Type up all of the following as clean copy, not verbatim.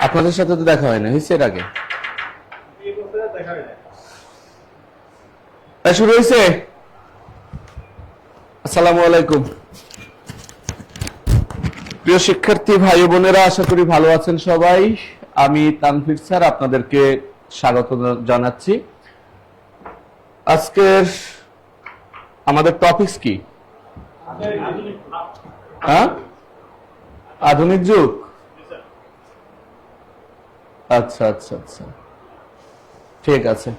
আপনাদের সাথে তো দেখা হয় না, হয়েছে এর আগে? শুরু হয়েছে। আসসালামু আলাইকুম প্রিয় শিক্ষার্থী ভাই বোনেরা, আশা করি ভালো আছেন সবাই। আমি তানভীর স্যার আপনাদেরকে স্বাগত জানাচ্ছি। আজকের আমাদের টপিকস কি? আধুনিক যুগ। আচ্ছা আচ্ছা আচ্ছা, ঠিক আছে।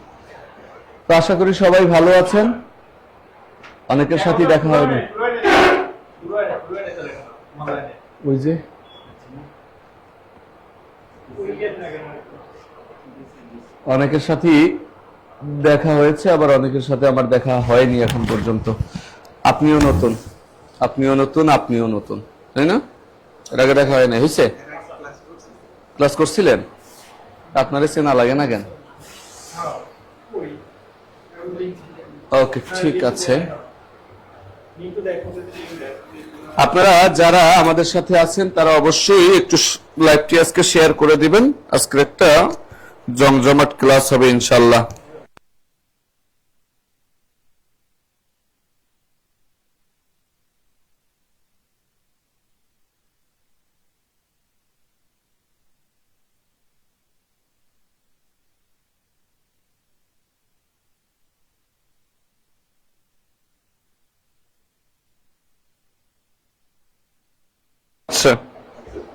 তো আশা করি সবাই ভালো আছেন। অনেকের সাথে দেখা হয়নি, ওই যে অনেকের সাথেই দেখা হয়েছে, আবার অনেকের সাথে আমার দেখা হয়নি এখন পর্যন্ত। আপনিও নতুন, আপনিও নতুন, আপনিও নতুন, তাই না? এর আগে দেখা হয় না, হয়েছে? ক্লাস করছিলেন? আপনার চেনা লাগে না কেন? ওকে, ঠিক আছে। আপনারা যারা আমাদের সাথে আছেন তারা অবশ্যই একটু লাইভটি আজকে শেয়ার করে দিবেন। আজকে একটা জমজমাট ক্লাস হবে ইনশাআল্লাহ। আচ্ছা,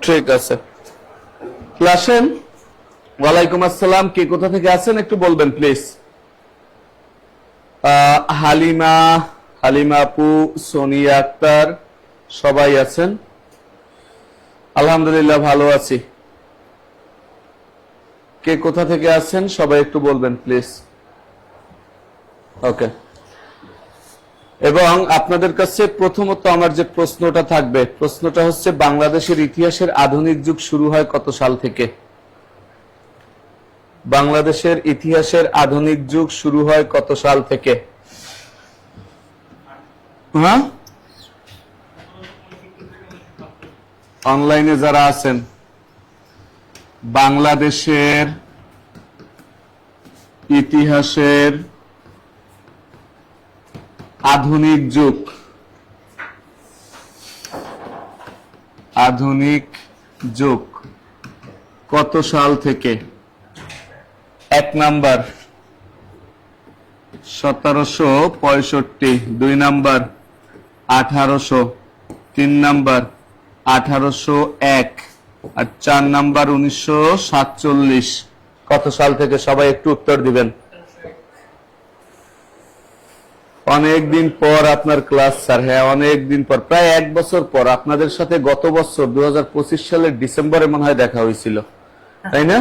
ঠিক আছে। ক্লাসেন। ওয়ালাইকুম আসসালাম। কে কোথা থেকে আছেন একটু বলবেন প্লিজ। হালিমা, হালিমা আপু, সোনিয়া আক্তার, সবাই আছেন? আলহামদুলিল্লাহ ভালো আছি। কে কোথা থেকে আছেন সবাই একটু বলবেন প্লিজ। ওকে। এবং আপনাদের কাছে প্রথমত আমার যে প্রশ্নটা থাকবে, প্রশ্নটা হচ্ছে বাংলাদেশের ইতিহাসের আধুনিক যুগ শুরু হয় কত সাল থেকে? বাংলাদেশের ইতিহাসের আধুনিক যুগ শুরু হয় কত সাল থেকে? হ্যাঁ, অনলাইনে যারা আছেন, বাংলাদেশের ইতিহাসের আধুনিক যুগ, আধুনিক যুগ কত সাল থেকে? 1 নাম্বার 1765, 2 নাম্বার 1800, 3 নাম্বার 1801, আর 4 নাম্বার 1947। কত সাল থেকে? সবাই একটু উত্তর দিবেন। অনেকদিন পর আপনার ক্লাস স্যার। হ্যাঁ, অনেকদিন পর, প্রায় 1 বছর পর। আপনাদের সাথে গত বছর 2025 সালের ডিসেম্বরে মনে হয় দেখা হয়েছিল, তাই না?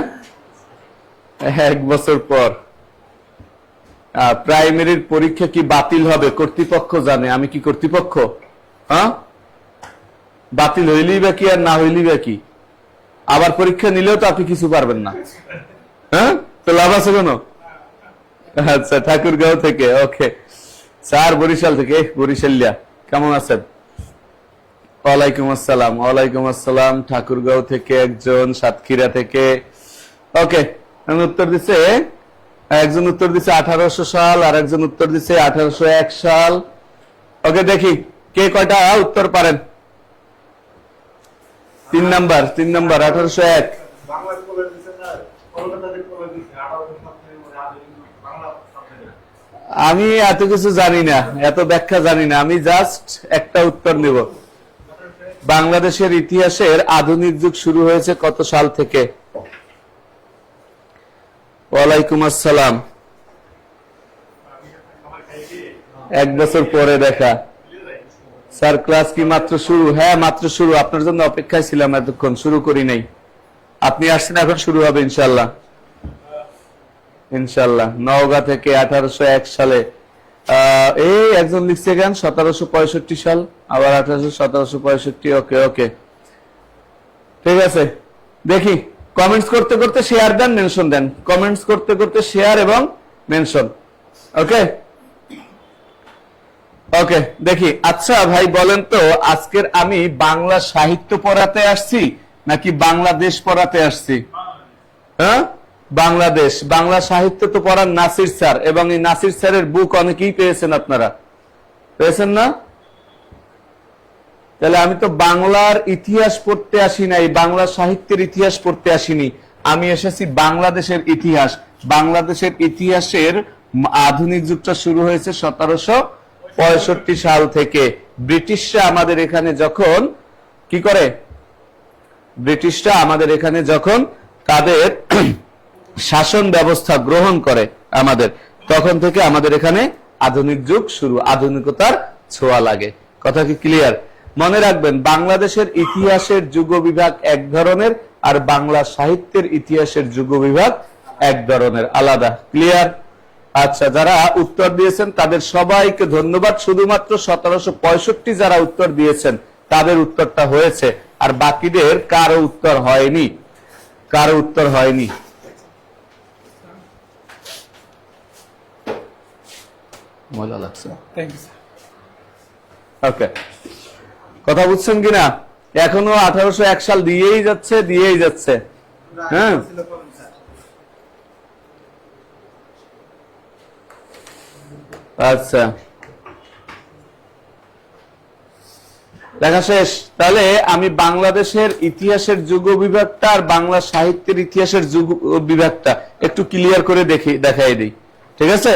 1 বছর পর। প্রাইমারির পরীক্ষা কি বাতিল হবে? কর্তৃপক্ষ জানে। আমি কি কর্তৃপক্ষ? হ্যাঁ, বাতিল হইলেই বা কি আর না হইলেই বা কি? আবার পরীক্ষা নিলেও তো আপনি কিছু পারবেন না। হ্যাঁ, তো লাভ আছে কোনো? আচ্ছা, ঠাকুরগাঁও থেকে। ওকে স্যার, বরিশাল থেকে। বরিশালিয়া, কেমন আছেন? ওয়ালাইকুম আসসালাম। ওয়ালাইকুম আসসালাম। ঠাকুরগাঁও থেকে একজন, সাতক্ষীরা থেকে। ওকে, উত্তর দিচ্ছে, একজন উত্তর দিচ্ছে 1800 সাল, আর একজন উত্তর দিচ্ছে 1801 সাল। ওকে, দেখি কে কয়টা উত্তর পারেন। 3 নাম্বার 1801। আমি এত কিছু জানি না, এত ব্যাখ্যা জানি না। আমি জাস্ট একটা উত্তর নেব। বাংলাদেশের ইতিহাসের আধুনিক যুগ শুরু হয়েছে কত সাল থেকে? ওয়ালাইকুম আসসালাম। 1 বছর পরে দেখা। স্যার, ক্লাস কি মাত্র শুরু? হ্যাঁ, মাত্র শুরু। আপনার জন্য অপেক্ষায় ছিলাম, এতক্ষণ শুরু করি নাই। আপনি আসছেন, এখন শুরু হবে ইনশাল্লাহ। ইনশাল্লাহ। নওগাঁ থেকে 1801 সালে। এই একজন লিখছে কেন 1765 সাল, আবার 1765। ওকে ওকে, ঠিক আছে। দেখি, কমেন্টস করতে করতে শেয়ার দেন, মেনশন দেন। কমেন্টস করতে করতে শেয়ার এবং মেনশন। ওকে ওকে, দেখি। আচ্ছা ভাই বলেন তো, আজকের আমি বাংলা সাহিত্য পড়াতে আসছি নাকি বাংলাদেশ পড়াতে আসছি? হ্যাঁ, বাংলাদেশ, বাংলা সাহিত্য তো পড়ান নাসির স্যার, এবং এই নাসির স্যারের বুক অনেকেই পেয়েছেন, আপনারা পেয়েছেন না? তাহলে আমি তো বাংলার ইতিহাস পড়তে আসি নাই, বাংলা সাহিত্যের ইতিহাস পড়তে আসিনি, আমি এসেছি বাংলাদেশের ইতিহাস। বাংলাদেশের ইতিহাসের আধুনিক যুগটা শুরু হয়েছে 1765 সাল থেকে। ব্রিটিশরা আমাদের এখানে যখন কি করে, ব্রিটিশরা আমাদের এখানে যখন তাদের শাসন ব্যবস্থা গ্রহণ করে আমাদের, তখন থেকে আমাদের এখানে আধুনিক যুগ শুরু, আধুনিকতার ছোঁয়া লাগে। কথা কি ক্লিয়ার? মনে রাখবেন, বাংলাদেশের ইতিহাসের যুগ বিভাগ এক ধরনের, আর বাংলা সাহিত্যের ইতিহাসের যুগ বিভাগ এক ধরনের, আলাদা। ক্লিয়ার? আচ্ছা, যারা উত্তর দিয়েছেন তাদের সবাইকে ধন্যবাদ। শুধুমাত্র 1765 যারা উত্তর দিয়েছেন তাদের উত্তরটা হয়েছে, আর বাকিদের কারো উত্তর হয়নি, কারো উত্তর হয়নি। মজা লাগছে। ওকে, কথা বুঝছেন কিনা? এখনো 1801 সাল দিয়েই যাচ্ছে, দিয়েই যাচ্ছে। হ্যাঁ, আচ্ছা, লেখা শেষ। তাহলে আমি বাংলাদেশের ইতিহাসের যুগ বিভাগটা আর বাংলা সাহিত্যের ইতিহাসের যুগ বিভাগটা একটু ক্লিয়ার করে দেখাই দিই, ঠিক আছে?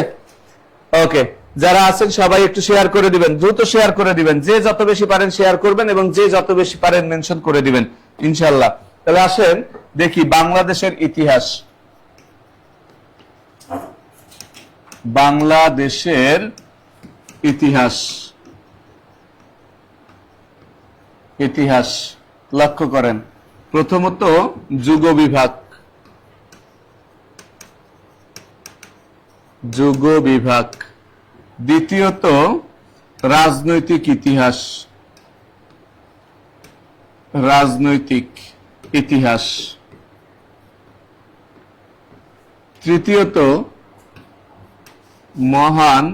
ওকে, যারা আছেন সবাই একটু শেয়ার করে দিবেন, দ্রুত শেয়ার করে দিবেন, যে যত বেশি পারেন শেয়ার করবেন, এবং যে যত বেশি পারেন মেনশন করে দিবেন ইনশাআল্লাহ। তাহলে আসেন দেখি বাংলাদেশের ইতিহাস। বাংলাদেশের ইতিহাস, ইতিহাস লক্ষ্য করেন। প্রথমত যুগ বিভাগ, যুগ বিভাগ। দ্বিতীয়ত রাজনৈতিক ইতিহাস, রাজনৈতিক ইতিহাস। তৃতীয়ত মহান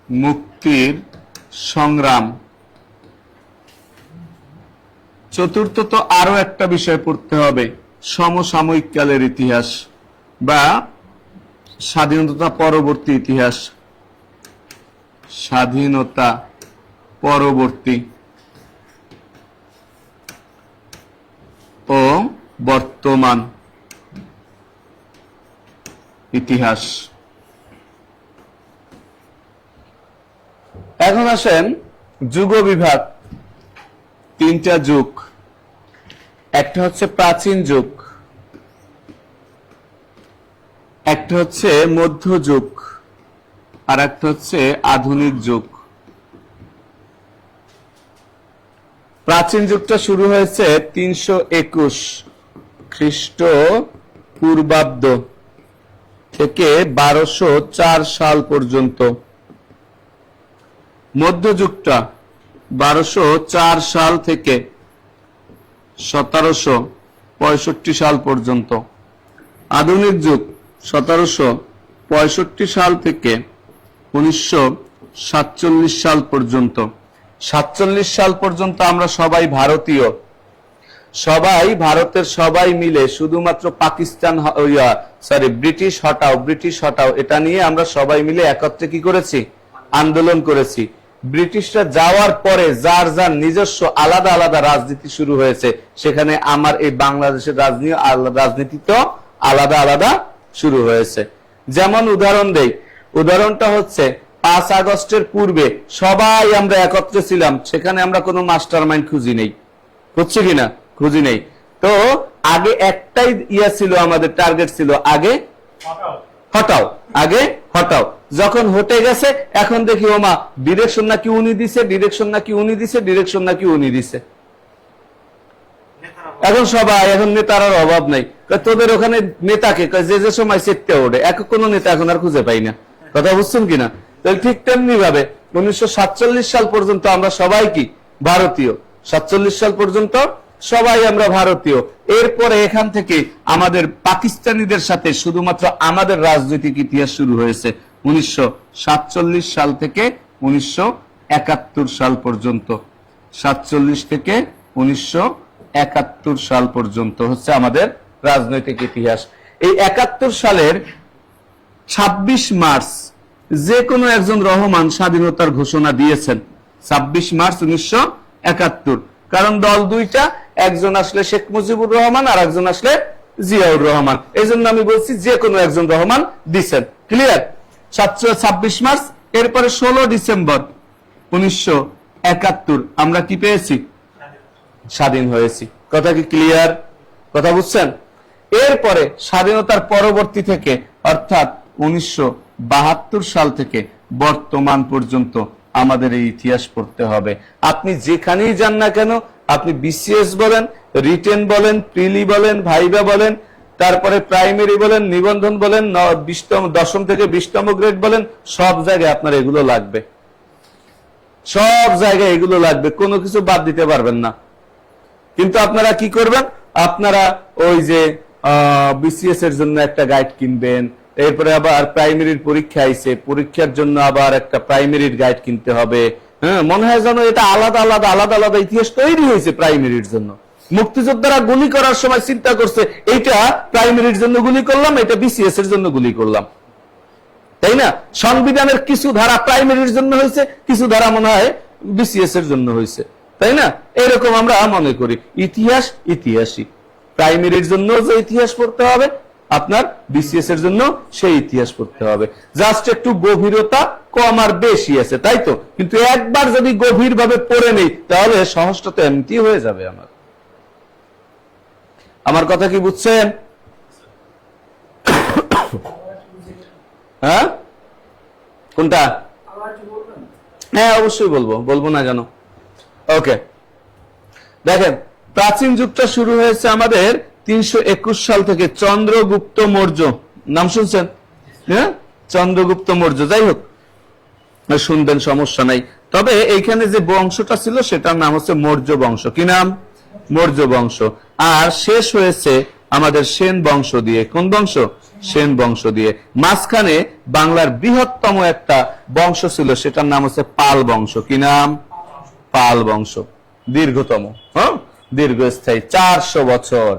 মুক্তির সংগ্রাম। চতুর্থত আরো একটা বিষয় পড়তে হবে, সমসাময়িক কালের ইতিহাস বা স্বাধীনতা পরবর্তী ইতিহাস, স্বাধীনতা পরবর্তী ও বর্তমান ইতিহাস। এখন আসেন যুগ বিভাগ। তিনটা যুগ, একটা হচ্ছে প্রাচীন যুগ, একটা হচ্ছে মধ্যযুগ, আর একটা হচ্ছে আধুনিক যুগ। প্রাচীন যুগটা শুরু হয়েছে 321 খ্রিস্ট পূর্বাব্দ থেকে 1204 সাল পর্যন্ত। মধ্যযুগটা 1204 সাল থেকে 1765 সাল পর্যন্ত। আধুনিক যুগ 1765 সাল থেকে 1947 সাল পর্যন্ত। 47 সাল পর্যন্ত আমরা সবাই ভারতীয়, সবাই ভারতের সবাই মিলে, শুধুমাত্র পাকিস্তান ব্রিটিশ হটাও, ব্রিটিশ হটাও, এটা নিয়ে আমরা সবাই মিলে একত্রে কি করেছি, আন্দোলন করেছি। ব্রিটিশরা যাওয়ার পরে যার যার নিজস্ব আলাদা আলাদা রাজনীতি শুরু হয়েছে, সেখানে আমার এই বাংলাদেশের রাজনীতি তো আলাদা আলাদা শুরু হয়েছে। যেমন উদাহরণ দেই, উদাহরণটা হচ্ছে 5 আগস্টের পূর্বে সবাই আমরা একত্রে ছিলাম, সেখানে আমরা কোনো মাস্টার মাইন্ড খুঁজি নেই, হচ্ছে কিনা, খুঁজি নেই। তো আগে একটাই ইয়া ছিল, আমাদের টার্গেট ছিল আগে হটাও, আগে হটাও। যখন হটে গেছে এখন দেখি ওমা ডিরেকশন নাকি উনি দিছে, ডিরেকশন নাকি উনি দিছে, ডিরেকশন নাকি উনি দিছে। এখন সবাই, এখন নেতার অভাব নাই। তোদের ওখানে নেতাকে যে যে সময় চেপতে ওঠে, এক কোনো নেতা এখন আর খুঁজে পাই না। কথা বুঝছেন কিনা? তাহলে ঠিক তেমনি ভাবে 1947 সাল পর্যন্ত আমরা সবাই কি ভারতীয়, 47 সাল পর্যন্ত সবাই আমরা ভারতীয়। এরপরে এখান থেকে আমাদের পাকিস্তানিদের সাথে শুধুমাত্র আমাদের রাজনৈতিক ইতিহাস শুরু হয়েছে 1947 সাল থেকে 1971 সাল পর্যন্ত। 47 থেকে 71 সাল পর্যন্ত হচ্ছে আমাদের রাজনৈতিক ইতিহাস। এই 71 সালের 26 মার্চ যে কোনো একজন রহমান স্বাধীনতার ঘোষণা দিয়েছেন, 26 মার্চ 1971। কারণ দল দুইটা, একজন আসলে শেখ মুজিবুর রহমান আর একজন আসলে জিয়াউর রহমান, এই জন্য আমি বলছি যে কোনো একজন রহমান দিচ্ছেন। ক্লিয়ার? 26 মার্চ। এরপরে 16 ডিসেম্বর 1971 আমরা কি পেয়েছি? স্বাধীন হয়েছি। কথা কি ক্লিয়ার? কথা বুঝছেন? এরপরে স্বাধীনতার পরবর্তী থেকে অর্থাৎ 1972 সাল থেকে বর্তমান পর্যন্ত আমাদের এই ইতিহাস পড়তে হবে। আপনি যেখানেই যান না কেন, আপনি বিসিএস বলেন, রিটেন বলেন, প্রিলি বলেন, ভাইভা বলেন, তারপরে প্রাইমারি বলেন, নিবন্ধন বলেন, 10ম থেকে 20তম গ্রেড বলেন, সব জায়গায় আপনার এগুলো লাগবে। সব জায়গায় এগুলো লাগবে, কোনো কিছু বাদ দিতে পারবেন না। কিন্তু আপনারা কি করবেন? আপনারা ওই যে বিসিএস এর জন্য একটা গাইড কিনবেন, এরপরে আবার প্রাইমারির পরীক্ষা আইছে, পরীক্ষার জন্য আবার একটা প্রাইমারির গাইড কিনতে হবে। হ্যাঁ, মনে হয় যেন এটা আলাদা আলাদা আলাদা আলাদা ইতিহাস তৈরি হয়েছে প্রাইমারির জন্য। মুক্তিযোদ্ধারা গুলি করার সময় চিন্তা করছে এইটা প্রাইমারির জন্য গুলি করলাম, এটা বিসিএস এর জন্য গুলি করলাম, তাই না? সংবিধানের কিছু ধারা প্রাইমারির জন্য হয়েছে, কিছু ধারা মনে হয় বিসিএস এর জন্য হয়েছে, তাই না? এরকম আমরা মনে করি। ইতিহাস ইতিহাসই, প্রাইমারির জন্য যে ইতিহাস পড়তে হবে, আপনার বিসিএস এর জন্য সেই ইতিহাস পড়তে হবে। জাস্ট একটু গভীরতা কম আর বেশি আছে, তাই তো? কিন্তু একবার যদি গভীর ভাবে পড়ে নেই তাহলে সহজটা তো এমনি হয়ে যাবে। আমার কথা কি বুঝছেন? হ্যাঁ, কোনটা? হ্যাঁ, অবশ্যই বলবো, বলবো না কেন? ওকে, দেখেন, প্রাচীন যুগটা শুরু হয়েছে আমাদের 321 সাল থেকে। চন্দ্রগুপ্ত মৌর্য নাম শুনছেন? হ্যাঁ, চন্দ্রগুপ্ত মৌর্য। যাই হোক, শুনবেন, সমস্যা নাই। তবে এইখানে যে বংশটা ছিল সেটার নাম হচ্ছে মৌর্য বংশ। কি নাম? মৌর্য বংশ। আর শেষ হয়েছে আমাদের সেন বংশ দিয়ে। কোন বংশ? সেন বংশ দিয়ে। মাঝখানে বাংলার বৃহত্তম একটা বংশ ছিল, সেটার নাম হচ্ছে পাল বংশ। কি নাম? পাল বংশ, দীর্ঘতম, হ্যাঁ, দীর্ঘস্থায়ী, 400 বছর।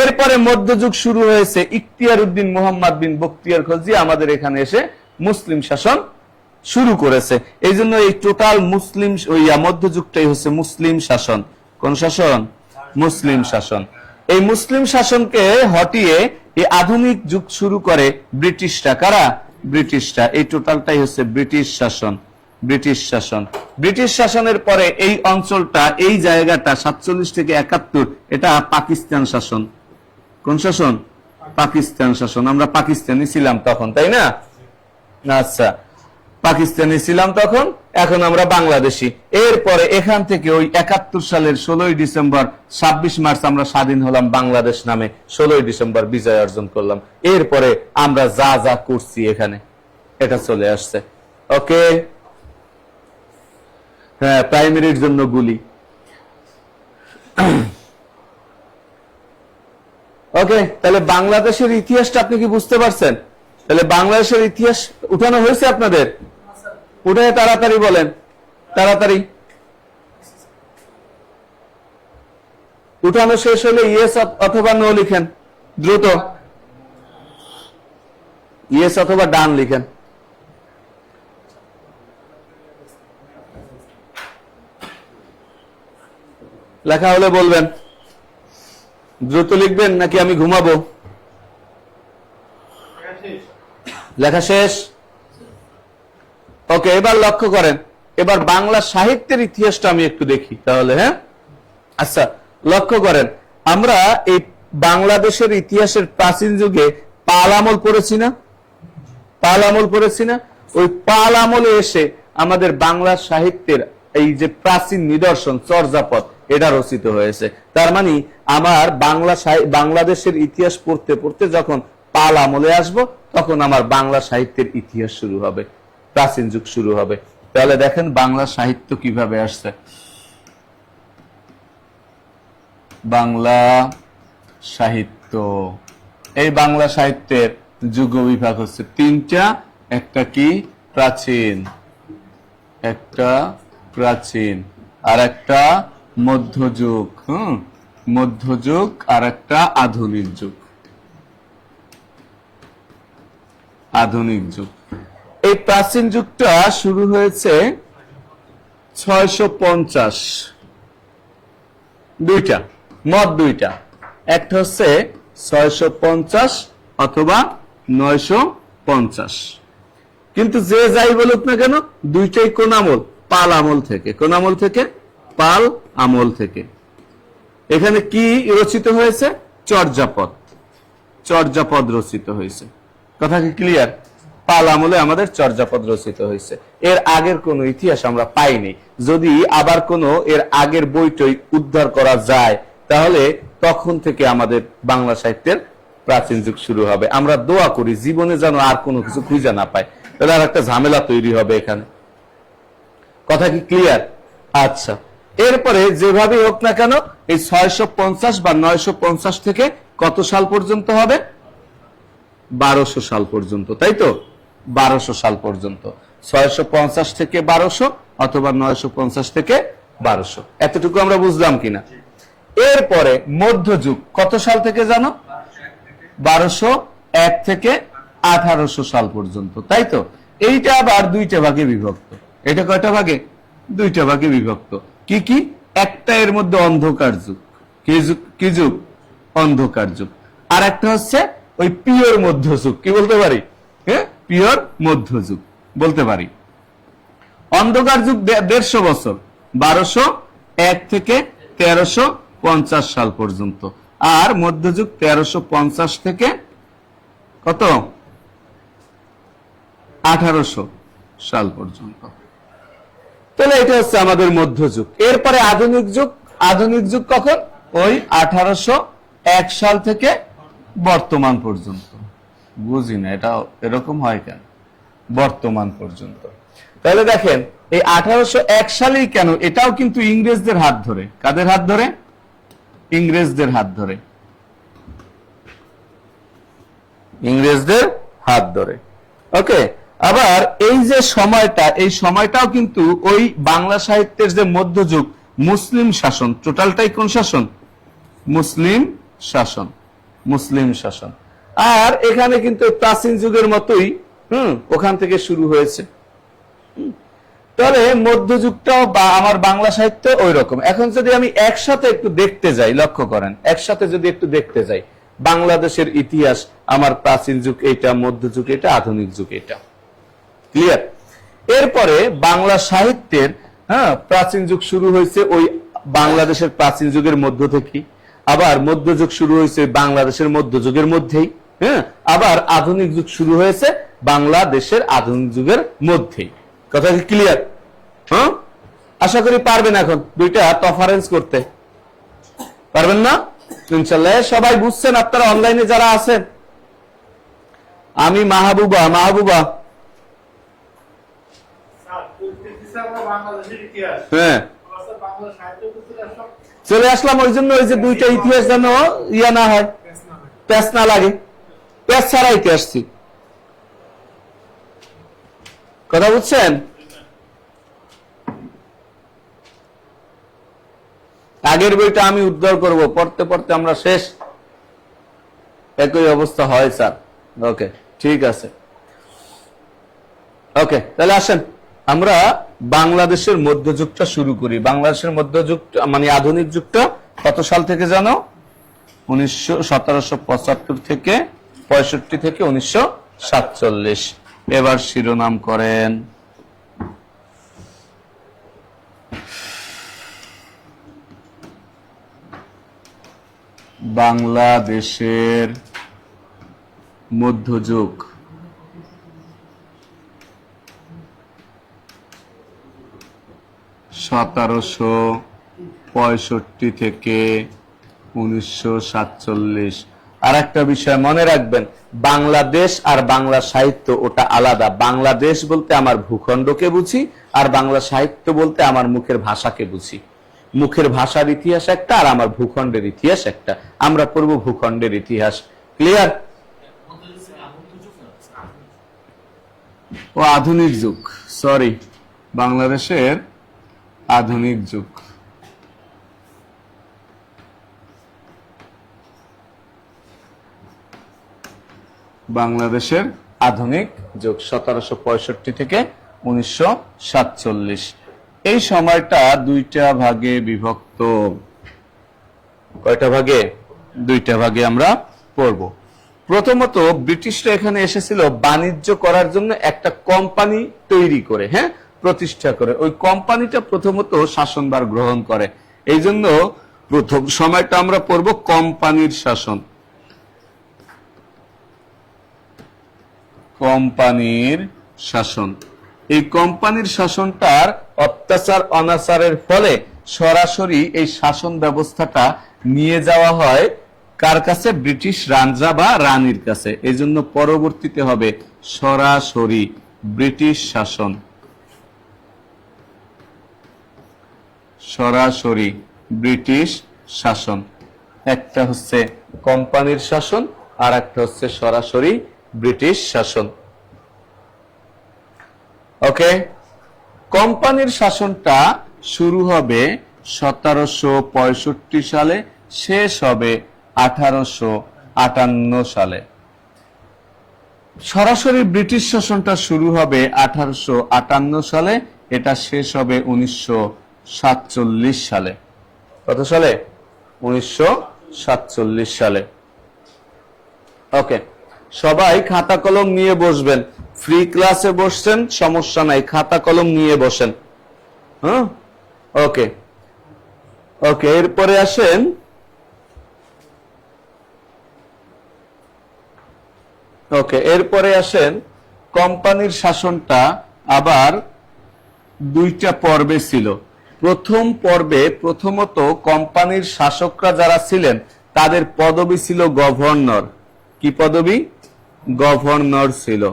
এরপরে মধ্যযুগ শুরু হয়েছে। ইখতিয়ার উদ্দিন মোহাম্মদ বিন বখতিয়ার খলজি আমাদের এখানে এসে মুসলিম শাসন শুরু করেছে। এই জন্য এই টোটাল মুসলিম মধ্যযুগটাই হচ্ছে মুসলিম শাসন। কোন শাসন? মুসলিম শাসন। এই মুসলিম শাসনকে হটিয়ে এই আধুনিক যুগ শুরু করে ব্রিটিশরা। কারা? ব্রিটিশরা। এই টোটালটাই হচ্ছে ব্রিটিশ শাসন। ব্রিটিশ শাসন। ব্রিটিশ শাসনের পরে এই অঞ্চলটা, এই জায়গাটা 47 থেকে 71 এটা পাকিস্তান শাসন। কোন শাসন? পাকিস্তান শাসন। আমরা পাকিস্তানি ছিলাম তখন, তাই না? আচ্ছা, পাকিস্তানি ছিলাম তখন, এখন আমরা বাংলাদেশি। এরপরে এখান থেকে ওই 71 সালের 16 ডিসেম্বর 26 মার্চ আমরা স্বাধীন হলাম বাংলাদেশ নামে। 16 ডিসেম্বর বিজয় অর্জন করলাম। এরপরে আমরা যা যা করছি এখানে এটা চলে আসছে। ওকে, হ্যাঁ, প্রাইমারির জন্য গুলি। ওকে, তাহলে বাংলাদেশের ইতিহাসটা আপনি কি বুঝতে পারছেন? তাহলে বাংলাদেশের ইতিহাস উঠানো হয়েছে আপনাদের? উঠে তাড়াতাড়ি বলেন, তাড়াতাড়ি। উঠানো শেষ হলে ইয়েস অথবা নো লিখেন, দ্রুত। ইয়েস অথবা ডান লিখেন। লেখা হলে বলবেন। দ্রুত লিখবেন নাকি আমি ঘুমাবো? লেখা শেষ? ওকে, এবার লক্ষ্য করেন। এবার বাংলা সাহিত্যের ইতিহাসটা আমি একটু দেখি তাহলে। হ্যাঁ, আচ্ছা, লক্ষ্য করেন, আমরা এই বাংলাদেশের ইতিহাসের প্রাচীন যুগে পাল আমল পড়েছি না? পাল আমল পড়েছি না? ওই পাল আমলে এসে আমাদের বাংলা সাহিত্যের এই যে প্রাচীন নিদর্শন চর্যাপদ এটা রচিত হয়েছে। তার মানে আমার বাংলাদেশের ইতিহাস পড়তে পড়তে যখন পাল আমলে আসব, তখন আমার বাংলা সাহিত্যের ইতিহাস শুরু হবে, প্রাচীন যুগ শুরু হবে। তাহলে দেখেন বাংলা সাহিত্য কিভাবে আসছে। বাংলা সাহিত্য, এই বাংলা সাহিত্যের যুগ বিভাগ হচ্ছে 3টা। একটা কি? প্রাচীন, একটা প্রাচীন, আর একটা মধ্যযুগ। মধ্যযুগ আর একটা আধুনিক যুগ। আধুনিক যুগ, এই প্রাচীন যুগটা শুরু হয়েছে 650। দুইটা মত, দুইটা, একটা হচ্ছে 650 অথবা 950। কিন্তু যে যাই বলুক না কেন, দুইটাই কোন আমল? পাল আমল থেকে। কোন আমল থেকে? পাল আমল থেকে। এখানে কি রচিত হয়েছে? চর্যাপদ। চর্যাপদ রচিত হয়েছে। কথা কি ক্লিয়ার? পাল আমলে আমাদের চর্যাপদ রচিত হয়েছে। এর আগের কোন ইতিহাস আমরা পাইনি। যদি আবার কোন এর আগের বইটই উদ্ধার করা যায়, তাহলে তখন থেকে আমাদের বাংলা সাহিত্যের প্রাচীন যুগ শুরু হবে। আমরা দোয়া করি জীবনে যেন আর কোনো কিছু খুঁজে না পায়, তাহলে আর একটা ঝামেলা তৈরি হবে এখানে। কথা কি ক্লিয়ার? আচ্ছা, এরপরে যেভাবে হোক না কেন, এই 650 বা 950 থেকে কত সাল পর্যন্ত হবে? 1200 সাল পর্যন্ত, তাই তো? 1200 সাল পর্যন্ত। 650 থেকে 1200 অথবা 950 থেকে 1200, এতটুকু আমরা বুঝলাম কিনা? এরপরে মধ্যযুগ কত সাল থেকে জানো? 1201 থেকে 1800 সাল পর্যন্ত, তাই তো? এইটা আবার দুইটা ভাগে বিভক্ত। এটা কয়টা ভাগে? দুইটা ভাগে বিভক্ত। কি কি? একটা এর মধ্যে অন্ধকার যুগ। কি যুগ? অন্ধকার যুগ। আর একটা হচ্ছে ওই পিওর মধ্যযুগ। কি বলতে পারি? হ্যাঁ, পিওর মধ্যযুগ বলতে পারি। অন্ধকার যুগ 150 বছর, 1201 থেকে 1350 সাল পর্যন্ত। আর মধ্যযুগ 1350 থেকে কত? 1800 সাল পর্যন্ত। তাহলে এটা হচ্ছে আমাদের মধ্যযুগ। এরপরে আধুনিক যুগ। আধুনিক যুগ কখন? ওই 1801 সাল থেকে বর্তমান পর্যন্ত। বুঝি না এটা এরকম হয় কেন, বর্তমান পর্যন্ত। তাহলে দেখেন এই 1801 সালেই কেন, এটাও কিন্তু ইংরেজদের হাত ধরে। কাদের হাত ধরে? ইংরেজদের হাত ধরে। ইংরেজদের হাত ধরে। ওকে, আবার এই যে সময়টা, এই সময়টাও কিন্তু ওই বাংলা সাহিত্যের যে মধ্যযুগ, মুসলিম শাসন, টোটালটাই কোন শাসন? মুসলিম শাসন। মুসলিম শাসন। আর এখানে কিন্তু প্রাচীন যুগের মতোই ওখান থেকে শুরু হয়েছে। তাহলে মধ্যযুগটাও বা আমার বাংলা সাহিত্য ওই রকম। এখন যদি আমি একসাথে একটু দেখতে যাই, লক্ষ্য করেন, একসাথে যদি একটু দেখতে যাই, বাংলাদেশের ইতিহাস, আমার প্রাচীন যুগ এটা, মধ্যযুগ এটা, আধুনিক যুগ এটা। ক্লিয়ার? এরপরে বাংলা সাহিত্যের প্রাচীন যুগ শুরু হয়েছে ওই বাংলাদেশের প্রাচীন যুগের মধ্য থেকে। আবার মধ্যযুগ শুরু হয়েছে বাংলাদেশের মধ্যযুগের মধ্যেই। হ্যাঁ, আবার আধুনিক যুগ শুরু হয়েছে বাংলাদেশের আধুনিক যুগের মধ্যেই। কথা কি ক্লিয়ার? হ্যাঁ, আশা করি পারবেন এখন দুইটা তফারেন্স করতে। পারবেন না? ইনশাআল্লাহ সবাই বুঝছেন আপনারা অনলাইনে যারা আছেন। আমি মাহবুবা, মাহবুবা হ্যাঁ চলে আসলাম। ওই জন্য ওই যে দুইটা ইতিহাস যেন ইয়া না হয়, প্যাচ না লাগে। প্যাচ ছাড়া ইতিহাস আসছি। কথা বুঝছেন? আগের বইটা আমি উদ্ধার করব, পড়তে পড়তে আমরা শেষ। একই অবস্থা হয় স্যার। ওকে, ঠিক আছে। ওকে, তাহলে আসেন আমরা বাংলাদেশের মধ্যযুগটা শুরু করি। বাংলাদেশের মধ্যযুগটা মানে আধুনিক যুগটা কত সাল থেকে জানো? 1775 থেকে 65 থেকে 1947। এবার শিরোনাম করেন বাংলাদেশের মধ্যযুগ। 1765 থেকে 1947। আর একটা বিষয় মনে রাখবেন, বাংলাদেশ আর বাংলা সাহিত্য ওটা আলাদা। বাংলাদেশ বলতে আমার ভূখণ্ডকে বুঝি, আর বাংলা সাহিত্য বলতে আমার মুখের ভাষাকে বুঝি। মুখের ভাষার ইতিহাস একটা, আর আমার ভূখণ্ডের ইতিহাস একটা। আমরা পড়ব ভূখণ্ডের ইতিহাস। ক্লিয়ার? ও আধুনিক যুগ, সরি, বাংলাদেশের আধুনিক যুগ। বাংলাদেশের আধুনিক যুগ 1765 থেকে 1947। এই সময়টা দুইটা ভাগে বিভক্ত। কয়টা ভাগে? দুইটা ভাগে আমরা পড়ব। প্রথমত ব্রিটিশরা এখানে এসেছিল বাণিজ্য করার জন্য একটা কোম্পানি তৈরি করে, হ্যাঁ, প্রতিষ্ঠা করে। ওই কোম্পানিটা প্রথমত শাসনভার গ্রহণ করে। এই জন্য প্রথম সময়টা আমরা পড়ব কোম্পানির শাসন। কোম্পানির শাসন। এই কোম্পানির শাসনটার অত্যাচার অনাচারের ফলে সরাসরি এই শাসন ব্যবস্থাটা নিয়ে যাওয়া হয় কার কাছে? ব্রিটিশ রাজা বা রানীর কাছে। এই জন্য পরবর্তীতে হবে সরাসরি ব্রিটিশ শাসন। সরাসরি ব্রিটিশ শাসন। একটা হচ্ছে কোম্পানির শাসন আর একটা হচ্ছে সরাসরি ব্রিটিশ শাসন। ওকে, কোম্পানির শাসনটা শুরু হবে 1765 সালে, শেষ হবে 1858 সালে। সরাসরি ব্রিটিশ শাসনটা শুরু হবে 1858 সালে, এটা শেষ হবে 1947 সালে। কত সালে? 1947 সালে। ওকে, সবাই খাতা কলম নিয়ে বসবেন। ফ্রি ক্লাসে বসছেন, সমস্যা নাই, খাতা কলম নিয়ে বসেন। হ্যাঁ, ওকে ওকে। এরপরে আসেন কোম্পানির শাসনটা আবার দুইটা পর্বে ছিল। প্রথম পর্বে প্রথমত কোম্পানির শাসকরা যারা ছিলেন তাদের পদবি ছিল গভর্নর। কি পদবি? গভর্নর ছিল।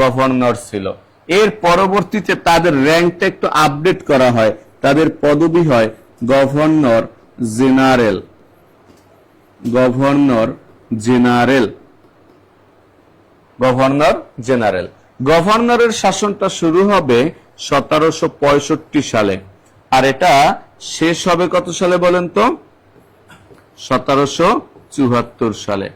গভর্নর ছিল। এর পরবর্তীতে তাদের র্যাঙ্কটা একটু আপডেট করা হয়, তাদের পদবি হয় governor general. Governor general. Governor general. গভর্নরের শাসনটা শুরু হবে 1765 সালে, আর এটা শেষ হবে কত সালে বলেন তো? 1774 সালে।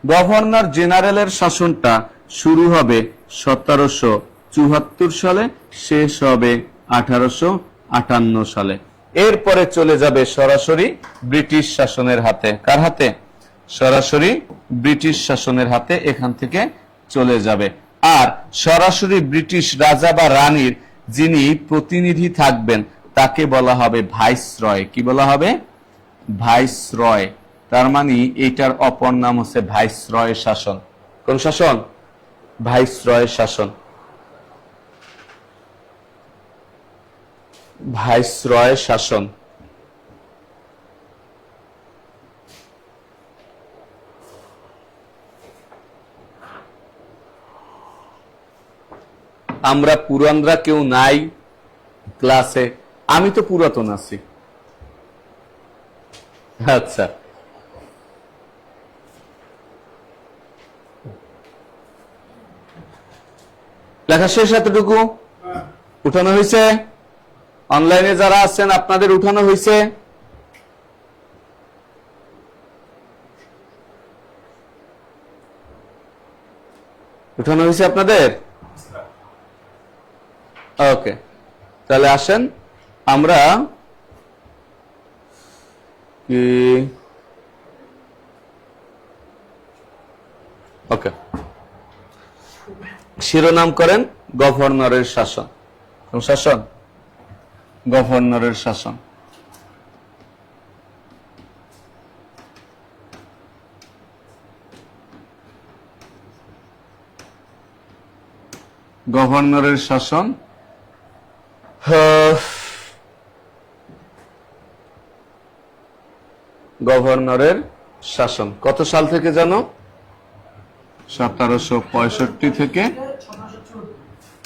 গভর্নর জেনারেলের শাসনটা শুরু হবে 1774 সালে, শেষ হবে 1858 সালে। এরপরে চলে যাবে সরাসরি ব্রিটিশ শাসনের হাতে। কার হাতে? সরাসরি ব্রিটিশ শাসনের হাতে। এখান থেকে চলে যাবে। আর সরাসরি ব্রিটিশ রাজা বা রানীর যিনি প্রতিনিধি থাকবেন তাকে বলা হবে ভাইসরয়। কি বলা হবে? ভাইসরয়। তার মানে এটার অপর নাম হচ্ছে ভাইসরয় শাসন। কোন শাসন? ভাইসরয় শাসন। ভাইসরয় শাসন। আমরা পুরানরা কেউ নাই ক্লাসে? আমি তো পুরাতন আছি। আচ্ছা, লেখা শেষ? এতটুকু উঠানো হয়েছে? অনলাইনে যারা আছেন আপনাদের উঠানো হয়েছে? উঠানো হয়েছে আপনাদের? ওকে, তাহলে আসেন আমরা ওকে শিরোনাম করেন গভর্নরের শাসন। কোন শাসন? গভর্নরের শাসন। গভর্নরের শাসন গভর্নরের শাসন কত সাল থেকে জানো? 1765 থেকে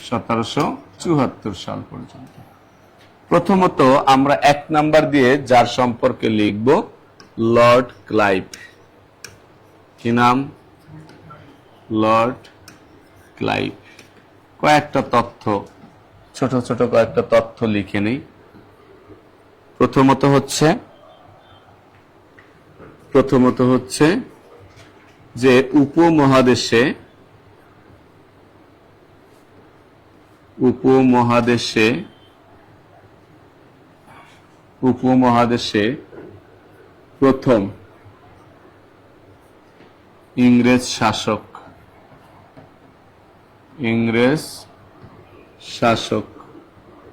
1774 সাল পর্যন্ত। প্রথমত আমরা 1 নাম্বার দিয়ে যার সম্পর্কে লিখব লর্ড ক্লাইভ। কি নাম? Lord Clive. কয়েকটা তথ্য, ছোট ছোট কয়েকটা তথ্য লিখে নেই। প্রথমত হচ্ছে যে উপমহাদেশে উপমহাদেশে প্রথম ইংরেজ শাসক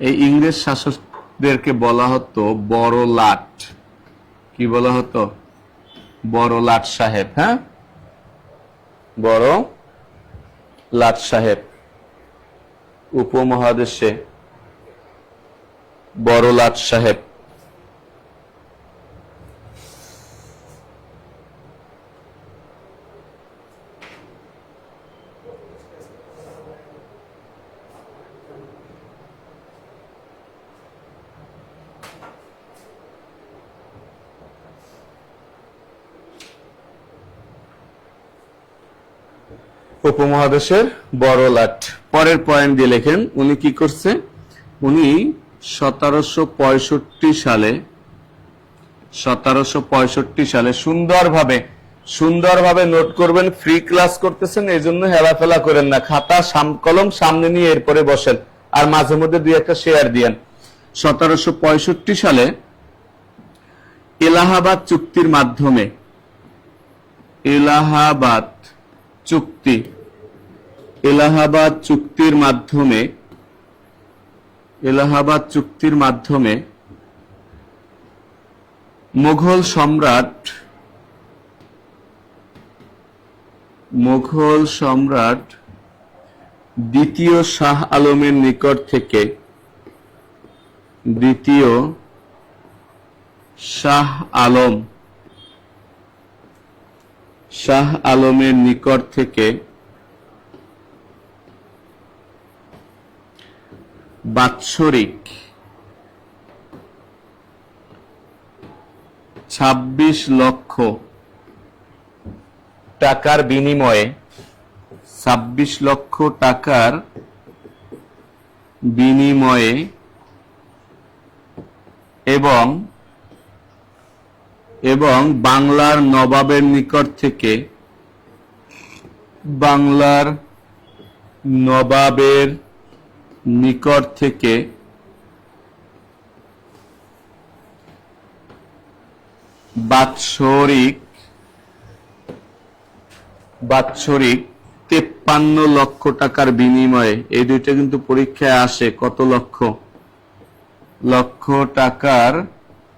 এই ইংরেজ শাসকদেরকে বলা হতো বড় লাট। কি বলা হতো? বড় লাট সাহেব। হ্যাঁ, বড় লাট সাহেব। উপমহাদেশে বড় লাট সাহেব। উপমহাদেশের বড় লাট। পরের পয়েন্ট দিয়ে লেখেন, উনি কি করছে? উনি 1765 সালে সুন্দরভাবে নোট করবেন। ফ্রি ক্লাস করতেছেন, এই জন্য হেলাফেলা করেন না। খাতা কলম সামনে নিয়ে এরপরে বসেন, আর মাঝে মধ্যে দুই একটা শেয়ার দিয়েন। 1765 সালে এলাহাবাদ চুক্তির মাধ্যমে এলাহাবাদ চুক্তির মাধ্যমে মুঘল সম্রাট দ্বিতীয় শাহ আলমের নিকট থেকে শাহ আলমের নিকট থেকে বাৎসরিক 26 লক্ষ টাকার বিনিময়ে 26 লক্ষ টাকার বিনিময়ে এবং বাংলার নবাবের নিকট থেকে বাৎসরিক 53 লক্ষ টাকার বিনিময়ে, এই দুইটা কিন্তু পরীক্ষায় আসে, কত লক্ষ টাকার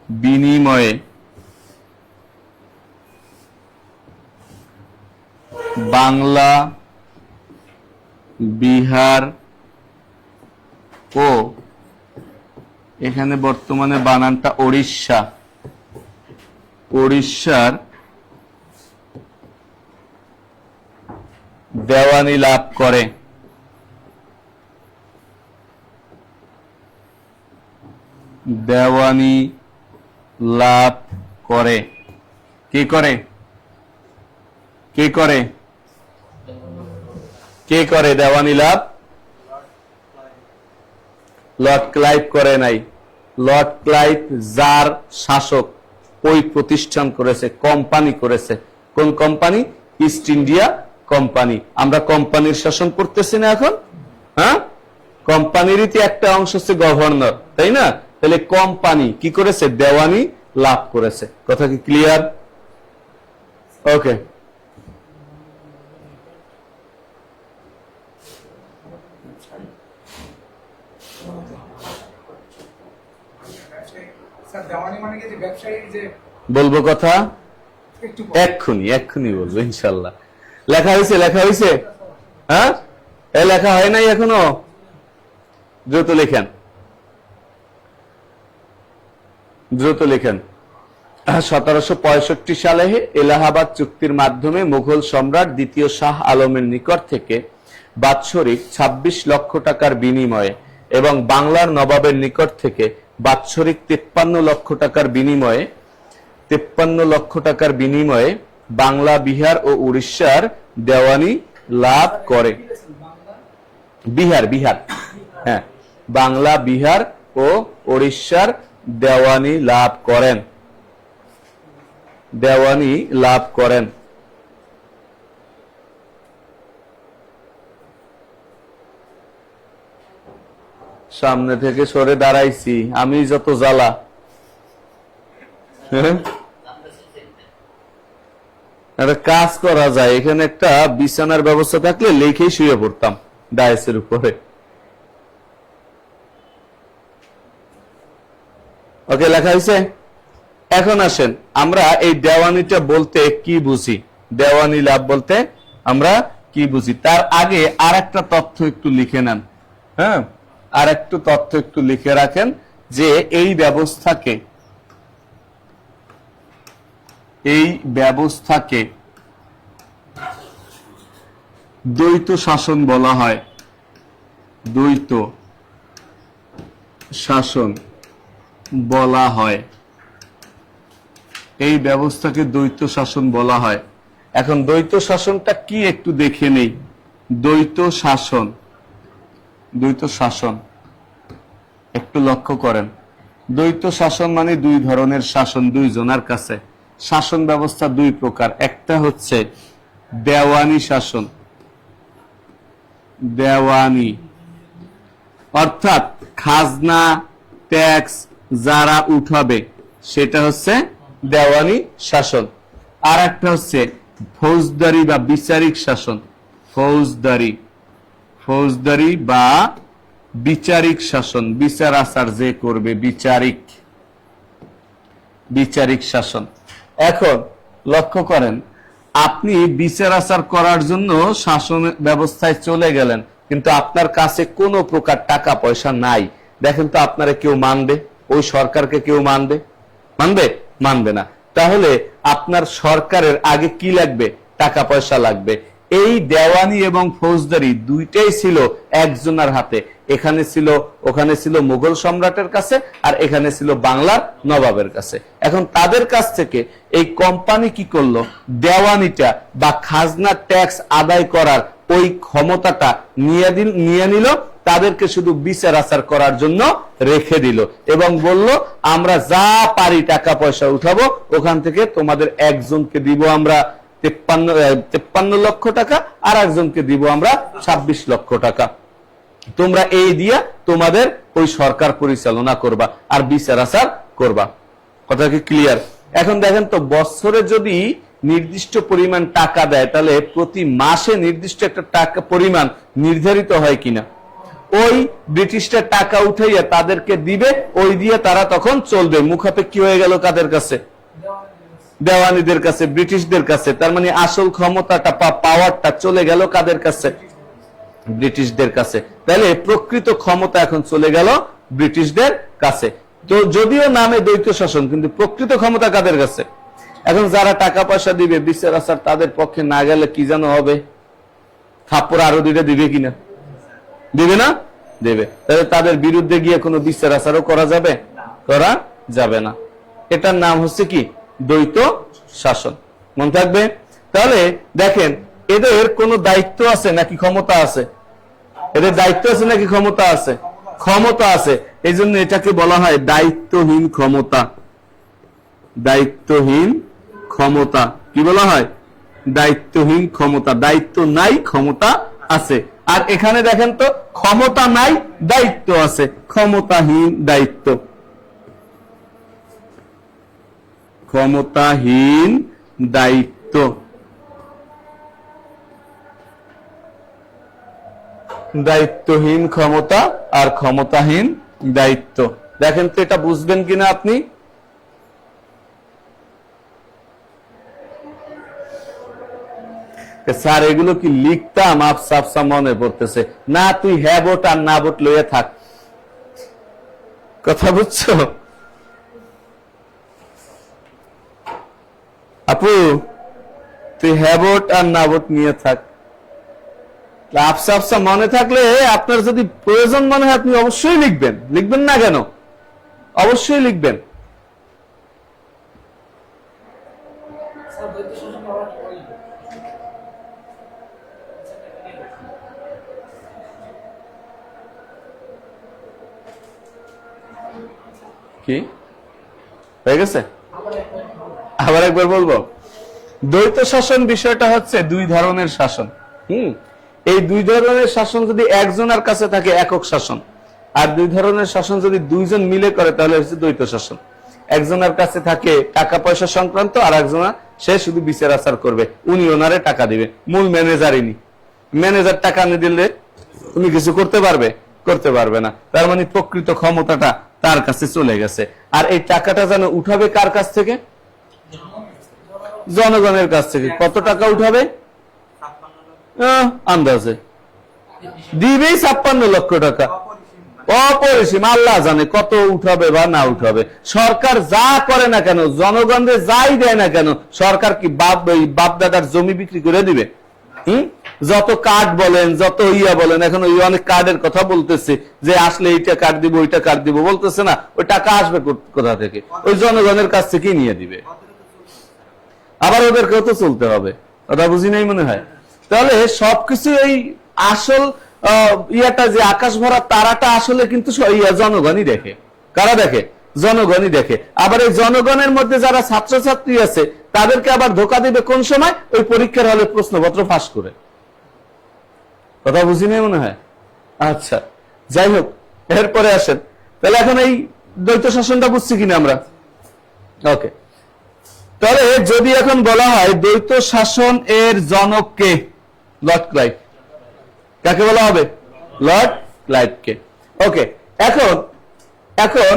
বিনিময়ে বাংলা, বিহার ও এখানে বর্তমানে বানানটা উড়িষ্যার দেওয়ানি লাভ করে। কে করে দেওয়ানি লাভ? লর্ড ক্লাইভ করে নাই। লর্ড ক্লাইভ যার শাসক, ওই প্রতিষ্ঠান করেছে, কোম্পানি করেছে। কোন কোম্পানি? East India company. আমরা কোম্পানির শাসন করতেছি না এখন? হ্যাঁ, কোম্পানিরই তো একটা অংশ হচ্ছে গভর্নর, তাই না? তাহলে কোম্পানি কি করেছে? দেওয়ানি লাভ করেছে। কথা কি ক্লিয়ার? ওকে। বলবো কথা? এক্ষুনি বলবো ইনশাল্লাহ। লেখা হয়েছে? হ্যাঁ, লেখা হয় নাই এখনো? দ্রুত লেখেন। 1765 সালে এলাহাবাদ চুক্তির মাধ্যমে মুঘল সম্রাট দ্বিতীয় শাহ আলমের নিকট থেকে বাৎসরিক 26 লক্ষ টাকার বিনিময়ে এবং বাংলার নবাবের নিকট থেকে বাৎসরিক 53 লক্ষ টাকার বিনিময়ে বাংলা, বিহার ও উড়িষ্যার দেওয়ানি লাভ করে। বিহার, হ্যাঁ, বাংলা, বিহার ও উড়িষ্যার দেওয়ানি লাভ করেন। সামনে থেকে সরে দাঁড়াইছি, আমি যত জ্বালা। হ্যাঁ, একটা কাজ করা যায়, এখানে একটা বিছানার ব্যবস্থা থাকলে লেখেই শুয়ে পড়তাম ডায়াসের উপরে। ওকে, লেখা হয়েছে। এখন আসেন আমরা এই দেওয়ানিটা বলতে কি বুঝি, দেওয়ানি লাভ বলতে আমরা কি বুঝি, তার আগে আর একটা তথ্য একটু লিখে নেন। হ্যাঁ, আর একটু তথ্য একটু লিখে রাখেন যে এই ব্যবস্থাকে দ্বৈত শাসন বলা হয়। দ্বৈত শাসন বলা হয়, এই ব্যবস্থাকে দ্বৈত শাসন বলা হয়। এখন দ্বৈত শাসনটা কি একটু দেখে নেই। দ্বৈত শাসন, দ্বৈত শাসন একটু লক্ষ্য করেন। দ্বৈত শাসন মানে দুই ধরনের শাসন, দুইজনের কাছে। শাসন ব্যবস্থা দুই প্রকার, একটা হচ্ছে দেওয়ানি শাসন, দেওয়ানি অর্থাৎ খাজনা ট্যাক্স যারা উঠাবে সেটা হচ্ছে দেওয়ানি শাসন। আর একটা হচ্ছে ফৌজদারি বা বিচারিক শাসন, ফৌজদারি বা বিচারিক শাসন, বিচার আচার যে করবে, বিচারিক শাসন। এখন লক্ষ্য করেন, আপনি বিচার আচার করার জন্য শাসন ব্যবস্থায় চলে গেলেন, কিন্তু আপনার কাছে কোনো প্রকার টাকা পয়সা নাই। দেখেন তো আপনারা কেউ মানবে? ওই সরকারকে কেউ মানবে? মানবে না। তাহলে আপনার সরকারের আগে কি লাগবে? টাকা পয়সা লাগবে। এই দেওয়ানি এবং ফৌজদারি দুইটাই ছিল একজনের হাতে। এখানে ছিল, ওখানে ছিল মুঘল সম্রাটের কাছে, আর এখানে ছিল বাংলার নবাবের কাছে। এখন তাদের কাছ থেকে এই কোম্পানি কি করলো? দেওয়ানিটা বা খাজনা ট্যাক্স আদায় করার ওই ক্ষমতাটা নিয়ে নিল, তাদেরকে শুধু বিচার আচার করার জন্য রেখে দিল এবং বলল, আমরা যা পারি টাকা পয়সা উঠাবো, ওখান থেকে তোমাদের একজনকে দিব আমরা 53 লক্ষ টাকা, আর একজনকে দিব আমরা 26 লক্ষ টাকা। তোমরা এই দিয়া তোমাদের ওই সরকার পরিচালনা করবা আর বিচার আচার করবা। কথা কি ক্লিয়ার? এখন দেখেন তো, বছরে যদি নির্দিষ্ট পরিমাণ টাকা দেয়, তাহলে প্রতি মাসে নির্দিষ্ট একটা টাকা পরিমাণ নির্ধারিত হয় কিনা? ওই ব্রিটিশরা টাকা উঠাইয়া তাদেরকে দিবে, ওই দিয়ে তারা তখন চলবে। মুখাপেক্ষী হয়ে গেল কাদের কাছে? দেওয়ানিদের কাছে, ব্রিটিশদের কাছে। তার মানে আসল ক্ষমতাটা, পাওয়ারটা চলে গেল কাদের কাছে? ব্রিটিশদের কাছে। তাহলে প্রকৃত ক্ষমতা এখন চলে গেল ব্রিটিশদের কাছে। তো যদিও নামে দ্বৈত শাসন, কিন্তু প্রকৃত ক্ষমতা কাদের কাছে? এখন যারা টাকা পয়সা দিবে, বিচার আচার তাদের পক্ষে না গেলে কি যেন হবে? থাপ্পড় আরো দুইটা দিবে কিনা? দিবে না? দেবে। তাহলে তাদের বিরুদ্ধে গিয়ে কোনো বিচার আচারও করা যাবে না। এটার নাম হচ্ছে কি? দ্বৈত শাসন। মনে থাকবে? তাহলে দেখেন, এদের কোনো দায়িত্ব আছে নাকি ক্ষমতা আছে? এদের দায়িত্ব আছে নাকি ক্ষমতা আছে? ক্ষমতা আছে। এই জন্য এটাকে বলা হয় দায়িত্বহীন ক্ষমতা। দায়িত্বহীন ক্ষমতা কি বলা হয়? দায়িত্বহীন ক্ষমতা। দায়িত্ব নাই, ক্ষমতা আছে। আর এখানে দেখেন তো, ক্ষমতা নাই, দায়িত্ব আছে। ক্ষমতাহীন দায়িত্ব, ক্ষমতাহীন দায়িত্ব। দায়িত্বহীন ক্ষমতা আর ক্ষমতাহীন দায়িত্ব। দেখেন তো এটা বুঝবেন কিনা আপনি? স্যার এগুলো কি লিখতাম, আফসা আফসা মনে পড়তেছে না। তুই হ্যাঁ ভোট আর না ভোট লইয়া থাক। কথা বুঝছো আপু? তুই হ্যাঁ ভোট আর না ভোট নিয়ে থাক। আফসা আফসা মনে থাকলে, আপনার যদি প্রয়োজন মনে হয়, আপনি অবশ্যই লিখবেন। লিখবেন না কেন? অবশ্যই লিখবেন। কি হয়ে গেছে? আবার একবার বলবো। দ্বৈত শাসন বিষয়টা হচ্ছে দুই ধরনের শাসন। এই দুই ধরনের শাসন যদি একজনের কাছে থাকে, একক শাসন। আর দুই ধরনের শাসন যদি দুইজন মিলে করে তাহলে হচ্ছে দ্বৈত শাসন। একজনের কাছে থাকে টাকা পয়সা সংক্রান্ত, আর একজনা সে শুধু বিচার আচার করবে, উনি ওনারে টাকা দিবে, মূল ম্যানেজারই। ম্যানেজার টাকা নিয়ে দিলে তুমি কিছু করতে পারবে? করতে পারবে না। তার মানে প্রকৃত ক্ষমতাটা তার কাছে চলে গেছে। আর এই টাকাটা যেন উঠাবে কার কাছ থেকে? জনগণের কাছ থেকে। কত টাকা উঠাবে? আন্দাজে দিবেই 56 লক্ষ টাকা, অপরিসীম। আল্লাহ জানে কত উঠাবে বা না উঠাবে। সরকার যা করে না কেন, জনগণকে যাই দেয় না কেন, সরকার কি বাপ দাদার জমি বিক্রি করে দিবে? যত কার্ড বলেন, যত ইয়া বলেন, এখন ওই অনেক কার্ডের কথা বলতেছে যে আসলে এইটা কার্ড দিব, ওইটা কার্ড দিব, বলতেছে না ওই টাকা আসবে কোথা থেকে? ওই জনগণের কাছ থেকেই নিয়ে দিবে। আবার ওদেরকেও তো চলতে হবে, কথা বুঝি নাই মনে হয়। তাহলে সবকিছু এই আসল ইয়াটা যে আকাশ ভরা তারাটা আসলে কিন্তু জনগণই দেখে। কারা দেখে? জনগণই দেখে। আবার এই জনগণের মধ্যে যারা ছাত্রছাত্রী আছে তাদেরকে আবার ধোকা দিবে কোন সময়? ওই পরীক্ষার হলে প্রশ্নপত্র ফাঁস করে। কথা বুঝি নাই মনে হয়। আচ্ছা, যাই হোক, এরপরে আসেন। তাহলে এখন এই দ্বৈত শাসনটা বুঝছি কিনা আমরা? ওকে, তাহলে যদি এখন বলা হয় দ্বৈত শাসন এর জনক কে? Lord Clive. কাকে বলা হবে? লর্ড ক্লাইভকে। ওকে, এখন এখন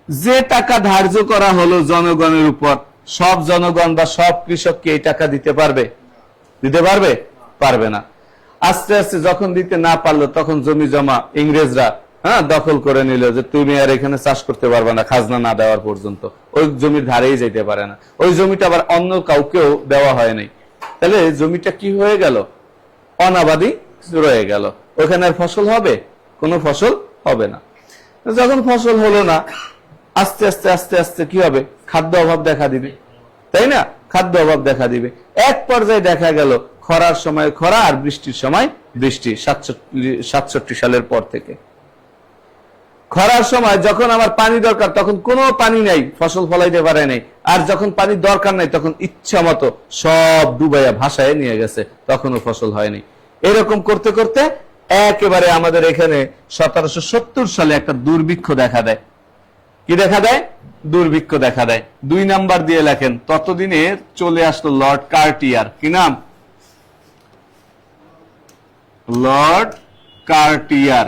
যে টাকা ধার্য করা হলো জনগণের উপর, সব জনগণ বা সব কৃষককে এই টাকা দিতে পারবে? দিতে পারবে? পারবে না। আস্তে আস্তে যখন দিতে না পারলো তখন জমি জমা ইংরেজরা দখল করে নিল, যে তুমি আর এখানে চাষ করতে পারবে না খাজনা না দেওয়ার পর্যন্ত। ওই জমির ধারেই যেতে পারে না। ওই জমিটা আবার অন্য কাউকেও দেওয়া হয় নাই। তাহলে জমিটা কি হয়ে গেল? অনাবাদি রয়ে গেল। ওখানে আর ফসল হবে? কোনো ফসল হবে না। যখন ফসল হলো না, আস্তে আস্তে আস্তে আস্তে কি হবে? খাদ্য অভাব দেখা দিবে, তাই না? খাদ্য অভাব দেখা দিবে। এক পর্যায়ে দেখা গেল খরার সময় খরা আর বৃষ্টির সময় বৃষ্টি। 67 সালের পর থেকে খরার সময় যখন আমার পানি দরকার তখন কোনো পানি নাই, ফসল ফলাইতে পারে নাই। আর যখন পানি দরকার নাই তখন ইচ্ছা মতো সব ডুবাইয়া ভাসায় নিয়ে গেছে, তখনও ফসল হয়নি। এরকম করতে করতে একেবারে আমাদের এখানে 1770 সালে একটা দুর্ভিক্ষ দেখা দেয়। কি দেখা দেয়? দুর্ভিক্ষ দেখা দেয়। 2 নাম্বার দিয়ে লেখেন। ততদিনে চলে আসলো লর্ড কার্টিয়ার। কি নাম? Lord Cartier.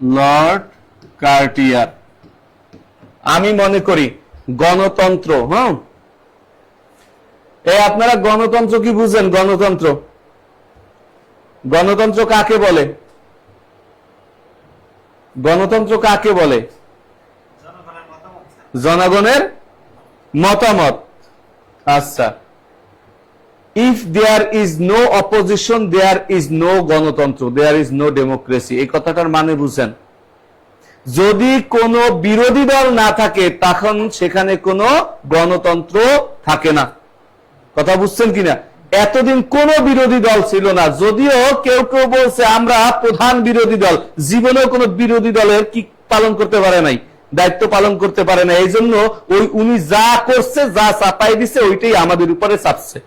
Lord Cartier. আমি মনে করি গণতন্ত্র, আপনারা গণতন্ত্র কি বুঝেন? গণতন্ত্র, গণতন্ত্র কাকে বলে? গণতন্ত্র কাকে বলে? জনগণের মতামত। আচ্ছা, if there is no opposition there is no গণতন্ত্র, there is no democracy। এই কথাটার মানে বুঝেন? যদি কোনো বিরোধী দল না থাকে তখন সেখানে কোনো গণতন্ত্র থাকে না। কথা বুঝছেন কিনা? এতদিন কোন বিরোধী দল ছিল না। যদিও কেউ কেউ বলছে আমরা প্রধান বিরোধী দল, জীবনেও কোন বিরোধী দলের কি পালন করতে পারে নাই, দায়িত্ব পালন করতে পারে না। এই জন্য উনি যা করছে, যা চাপাই দিছে, ওইটাই আমাদের উপরে চাপছে।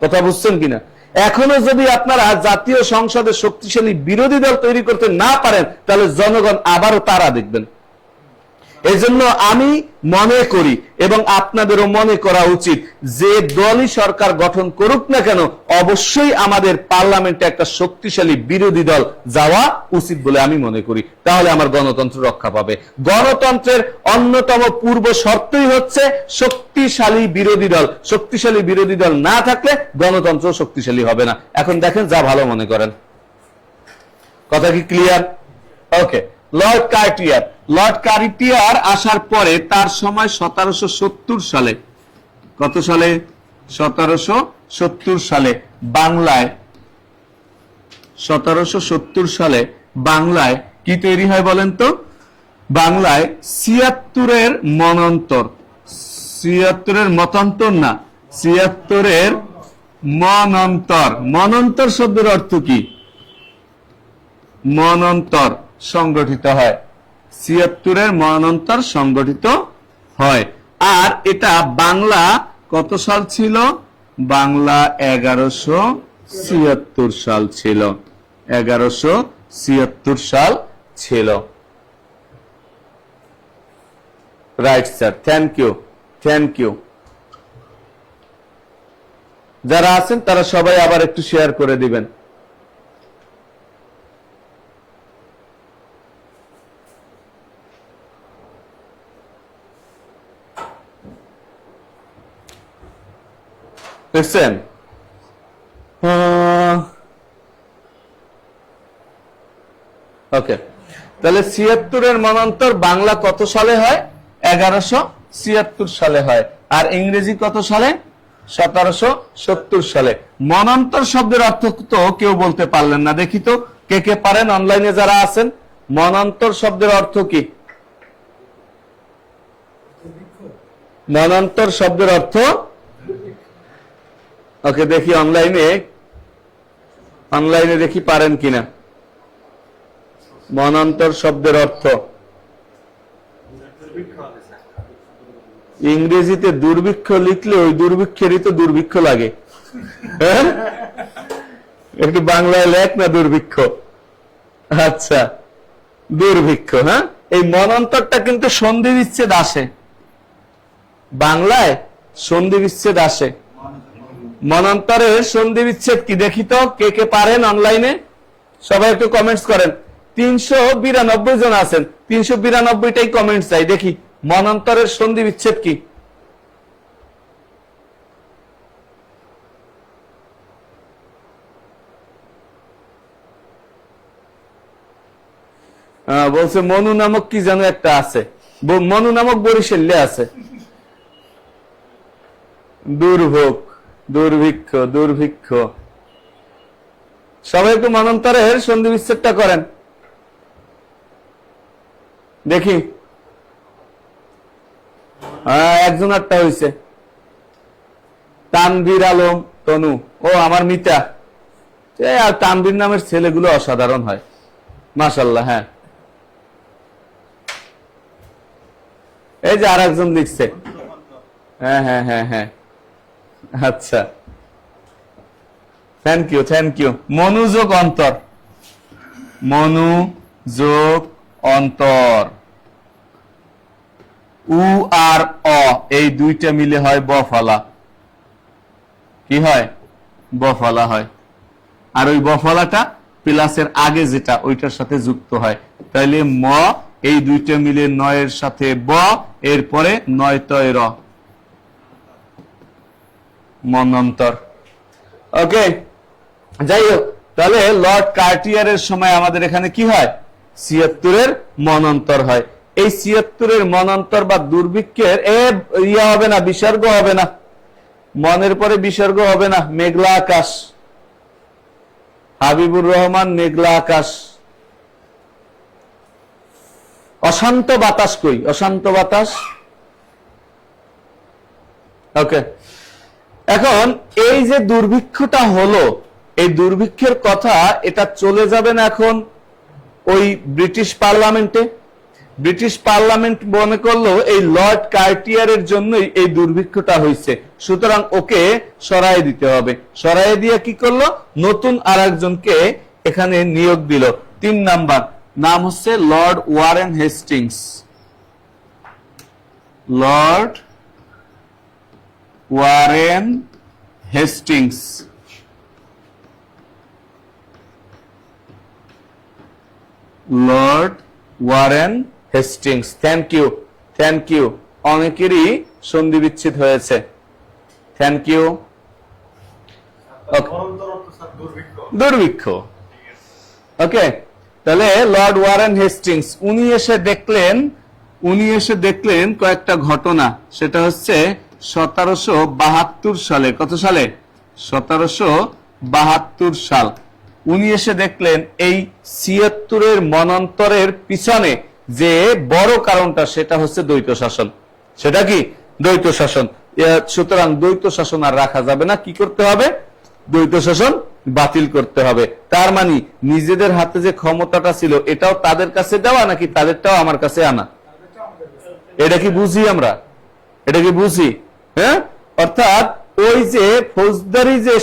কথা বুঝছেন কিনা? এখনো যদি আপনারা জাতীয় সংসদে শক্তিশালী বিরোধী দল তৈরি করতে না পারেন তাহলে জনগণ আবারও তারা দেখবেন। এজন্য আমি মনে করি এবং আপনাদেরও মনে করা উচিত, যে দলই সরকার গঠন করুক না কেন অবশ্যই আমাদের পার্লামেন্টে একটা শক্তিশালী বিরোধী দল যাওয়া উচিত বলে আমি মনে করি। তাহলে আমার গণতন্ত্র রক্ষা পাবে। গণতন্ত্রের অন্যতম পূর্ব শর্তই হচ্ছে শক্তিশালী বিরোধী দল। শক্তিশালী বিরোধী দল না থাকলে গণতন্ত্র শক্তিশালী হবে না। এখন দেখেন যা ভালো মনে করেন। কথা কি ক্লিয়ার? ওকে, লর্ড কার্টিয়ার। লর্ড কার্টিয়ার আসার পরে তার সময় 1770 সালে, কত সালে? 1770 সালে বাংলায়, 1770 সালে বাংলায় কি তৈরি হয় বলেন তো? বাংলায় 76-এর মনন্তর, 76-এর মতান্তর না, 76-এর মনন্তর। মনন্তর শব্দের অর্থ কি? মনন্তর সংগঠিত হয়। 76-এর মনন্তর সংগঠিত হয়। আর এটা বাংলা কত সাল ছিল? বাংলা 1176 সাল ছিল। 1176 সাল ছিল। Right sir, thank you, thank you. যারা আছেন তারা সবাই আবার একটু শেয়ার করে দিবেন। দেখছেন? ওকে, তাহলে ৭৬-এর মনান্তর বাংলা কত সালে হয়? ১১৭৬ সালে হয়। আর ইংরেজি কত সালে? ১৭৭০ সালে। মনান্তর শব্দের অর্থ তো কেউ বলতে পারলেন না, দেখি তো কে কে পারেন অনলাইনে যারা আছেন। মনান্তর শব্দের অর্থ কি? মনান্তর শব্দের অর্থ ওকে, দেখি অনলাইনে দেখি পারেন কিনা। মনান্তর শব্দের অর্থ ইংরেজিতে দুর্ভিক্ষ লিখলে ওই দুর্ভিক্ষেরই তো দুর্ভিক্ষ লাগে। হ্যাঁ, একটু বাংলায় লেখ না দুর্ভিক্ষ। আচ্ছা, দুর্ভিক্ষ। হ্যাঁ, এই মনান্তরটা কিন্তু সন্ধি বিচ্ছেদ আসে, বাংলায় সন্ধি বিচ্ছেদ আসে। মনান্তরের সন্ধি বিচ্ছেদ কি দেখি তো কে কে পারেন অনলাইনে, সবাই একটু কমেন্টস করেন। ৩৯২ জন আছেন, ৩৯২টাই কমেন্টস চাই, দেখি মনান্তরের সন্ধি বিচ্ছেদ কি। বলছে মনু নামক কি যেন একটা আছে, মনু নামক বরিশালে আছে। দুর্ভোগ, দুর্ভিক্ষ, দুর্ভিক্ষ। সবাই একটু মনান্তরের সন্ধি বিচ্ছেদটা করেন দেখি। একজন একটা হয়েছে, তানভীর আলম তনু। ও আমার মিতা। আর তানভীর নামের ছেলেগুলো অসাধারণ হয়, মাশাআল্লাহ। হ্যাঁ, এই যে আর একজন লিখছে। হ্যাঁ হ্যাঁ হ্যাঁ হ্যাঁ, আচ্ছা, থ্যাংক ইউ, থ্যাংক ইউ। মনোযোগ অন্তর, মনোযোগ অন্তর। উ আর অ এই দুইটা মিলে হয় বফলা। কি হয়? বফলা হয়। আর ওই বফলাটা প্লাসের আগে যেটা ওইটার সাথে যুক্ত হয়, তাইলে ম এই দুইটা মিলে নয়ের সাথে ব, এরপরে নয় তয় র, মনন্তর। ওকে, যাই হোক, তাহলে লর্ড কার্টিয়ারের সময় আমাদের এখানে কি হয়? ৭৬-এর মনন্তর হয়। এই ৭৬-এর মনন্তর বা দুর্ভিক্ষের ইয়া হবে না, বিসর্গ হবে না, মনের পরে বিসর্গ হবে না। মেঘলা আকাশ, হাবিবুর রহমান, মেঘলা আকাশ। অশান্ত বাতাস কই? অশান্ত বাতাস। ওকে, এখন এই যে দুর্ভিক্ষটা হলো, এই দুর্ভিক্ষের কথা এটা চলে যাবে না এখন ওই ব্রিটিশ পার্লামেন্টে। ব্রিটিশ পার্লামেন্ট মনে করলো এই লর্ড কার্টিয়ারের জন্যই এই দুর্ভিক্ষটা হয়েছে, সুতরাং ওকে সরাই দিতে হবে। সরাই দিয়ে কি করলো? নতুন আর একজনকে এখানে নিয়োগ দিল। ৩ নাম্বার নাম হচ্ছে Lord Warren Hastings. Lord Warren Hastings. Lord Warren Hastings. Thank you, thank you. অনেকেরই সন্ধি বিচ্ছেদ হয়েছে, থ্যাংক ইউ। দুর্ভিক্ষ। ওকে, তাহলে লর্ড ওয়ারেন হেস্টিংস উনি এসে দেখলেন কয়েকটা ঘটনা। সেটা হচ্ছে ১৭৭২ সালে। কত সালে? ১৭৭২ সাল। উনি এসে দেখলেন এই ৭৬-এর মনান্তরের পিছনে যে বড় কারণটা সেটা হচ্ছে দ্বৈত শাসন। সেটা কি? দ্বৈত শাসন। সুতরাং দ্বৈত শাসন আর রাখা যাবে না। কি করতে হবে? দ্বৈত শাসন বাতিল করতে হবে। তার মানে নিজেদের হাতে যে ক্ষমতাটা ছিল এটাও তাদের কাছে দেওয়া, নাকি তাদেরটাও আমার কাছে আনা? এটা কি বুঝি আমরা? এটা কি বুঝি? হ্যাঁ, অর্থাৎ ওই যে ফৌজদারি যে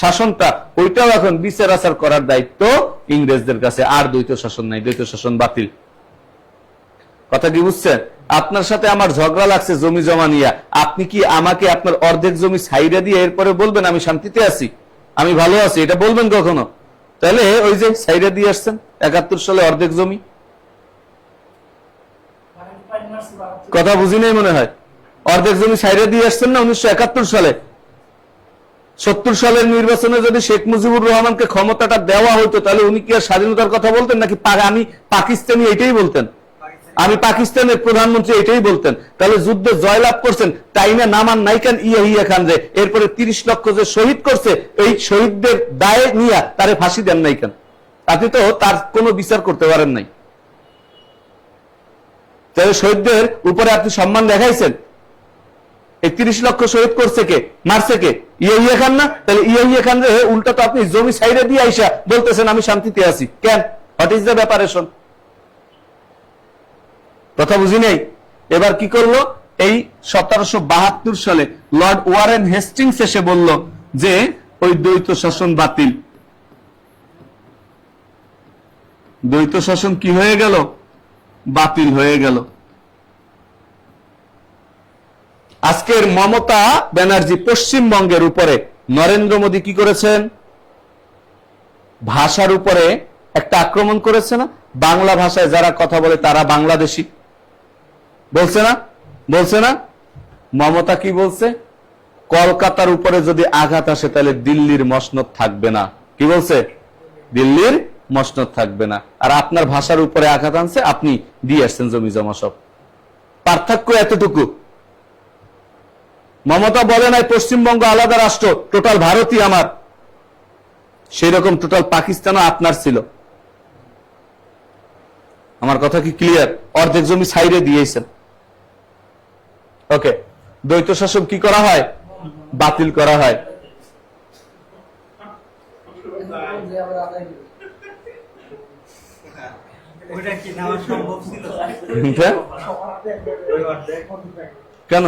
শাসনটা ওইটাও এখন বিচার আচার করার দায়িত্ব ইংরেজদের কাছে, আর দ্বৈত শাসন নাই, দ্বৈত শাসন বাতিল। কথা কি বুঝছেন? আপনার সাথে আমার ঝগড়া লাগছে জমি জমা নিয়ে, আপনি কি আমাকে আপনার অর্ধেক জমি ছাইড়া দিয়ে এরপরে বলবেন আমি শান্তিতে আছি, আমি ভালো আছি, এটা বলবেন কখনো? তাহলে ওই যে ছাইড়া দিয়ে আসছেন 71 সালে অর্ধেক জমি, কথা বুঝি নাই মনে হয়। অর্ধেক জমি ছাইড়া দিয়ে আসছেন না 1971 সালে। 70 সালের নির্বাচনে যদি শেখ মুজিবুর রহমানকে ক্ষমতাটা দেওয়া হতো তাহলে উনি কি আর স্বাধীনতার কথা বলতেন নাকি আমি পাকিস্তানি এটাই বলতেন, আমি পাকিস্তানের প্রধানমন্ত্রী এটাই বলতেন? তাহলে যুদ্ধে জয়লাভ করছেন তাই না নামান নাইকান ইয়া খান রে, এরপরে 30 লক্ষ যে শহীদ করছে এই শহীদদের দায়ে নিয়ে তারে ফাঁসি দেন নাই কেন? আপনি তো তার কোনো বিচার করতে পারেন নাই। তাহলে শহীদদের উপরে আপনি সম্মান দেখাইছেন। এই 30 লক্ষ শহীদ করছে কে, মারছে কে? ইয়া খান না? তাহলে ইয়া খান রে উল্টা তো আপনি জমি ছাইড়ে দিয়ে আইসা বলতেছেন আমি শান্তিতে আছি কেন? হোয়াট ইজ দ্য ব্যাপারেশন? কথা বুঝি নাই। এবার কি করলো? এই 1772 সালে লর্ড ওয়ারেন হেস্টিংস এসে বলল যে ওই দ্বৈত শাসন বাতিল। দ্বৈত শাসন কি হয়ে গেল? বাতিল হয়ে গেল। আজকের মমতা ব্যানার্জি পশ্চিমবঙ্গের উপরে নরেন্দ্র মোদী কি করেছেন? ভাষার উপরে একটা আক্রমণ করেছে না? বাংলা ভাষায় যারা কথা বলে তারা বাংলাদেশী বলছে না? বলছে না? মমতা কি বলছে? কলকাতার উপরে যদি আঘাত আসে তাহলে দিল্লির মসনদ থাকবে না। কি বলছে? দিল্লির মসনদ থাকবে না। আর আপনার ভাষার উপরে আঘাত আনছে, আপনি দিয়ে আসছেন জমি জমা সব। পার্থক্য এতটুকু। মমতা বলে নাই পশ্চিমবঙ্গ আলাদা রাষ্ট্র, টোটাল ভারতই আমার। সেই রকম টোটাল পাকিস্তানও আপনার ছিল। আমার কথা কি ক্লিয়ার? অর্ধেক জমি ছাইড়ে দিয়েছেন। ওকে, দ্বৈত শাসন কি করা হয়? বাতিল করা হয়। কেন?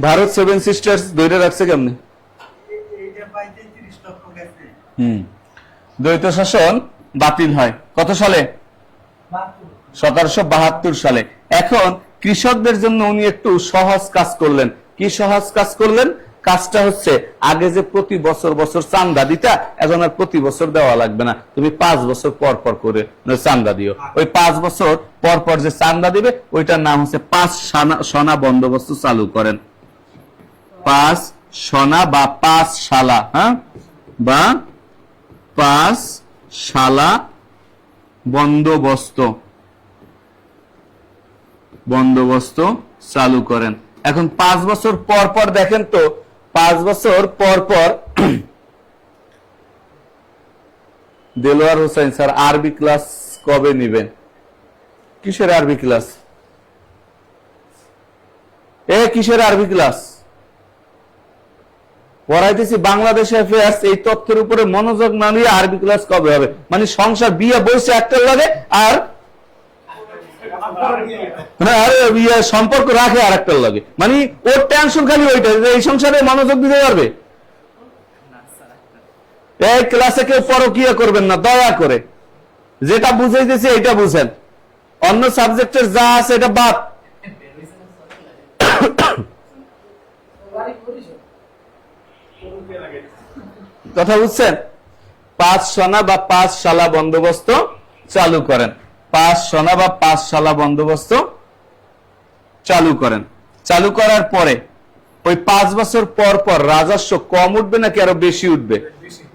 ভারত 7 সিস্টার্স ধরে রাখছে কেমনে? দ্বৈত শাসন বাতিল হয় কত সালে? 1772 সালে। এখন কৃষকদের জন্য উনি একটু সহজ কাজ করলেন। কি সহজ কাজ করলেন? কাজটা হচ্ছে আগে যে প্রতি বছর চান্দা দিতা, এখন আর প্রতি বছর দেওয়া লাগবে না, তুমি 5 বছর পর পর করে চান্দা দিও। ওই 5 বছর পর পর যে চান্দা দিবে ওইটার নাম হচ্ছে 5 সনা বন্দোবস্ত চালু করেন। 5 সনা বা 5 শালা, হ্যাঁ, বা 5 শালা বন্দোবস্ত চালু করেন। এখন 5 বছর পর পর দেখেন তো, 5 বছর পর পর দেলোয়ার হোসেন স্যার আরবি ক্লাস কবে নিবেন? কিসের আরবি ক্লাস? কিসের আরবি ক্লাস? পড়াইতেছি বাংলাদেশ অ্যাফেয়ার্স, এই তথ্যের উপরে মনোযোগ না নিয়ে আরবি ক্লাস কবে হবে? মানে সংসার বিয়ে বসে একটার লাগে আর সম্পর্ক রাখে আর একটার লাগে, মানে ওর টেনশন খালি ওইটা, এই সংসারে মনোযোগ দিতে পারবে? এই ক্লাসে কেউ পরকিয়া করবেন না দয়া করে, যেটা বুঝাইতেছি এটা বুঝেন, অন্য সাবজেক্টের যা আছে এটা বাদ। কথা বুঝছেন? 5 সনা বা 5 শালা বন্দোবস্ত চালু করেন। 5 সনা বা 5 শালা বন্দোবস্ত চালু করেন। চালু করার পরে ওই 5 বছর পর পর রাজস্ব কম উঠবে নাকি আরো বেশি উঠবে?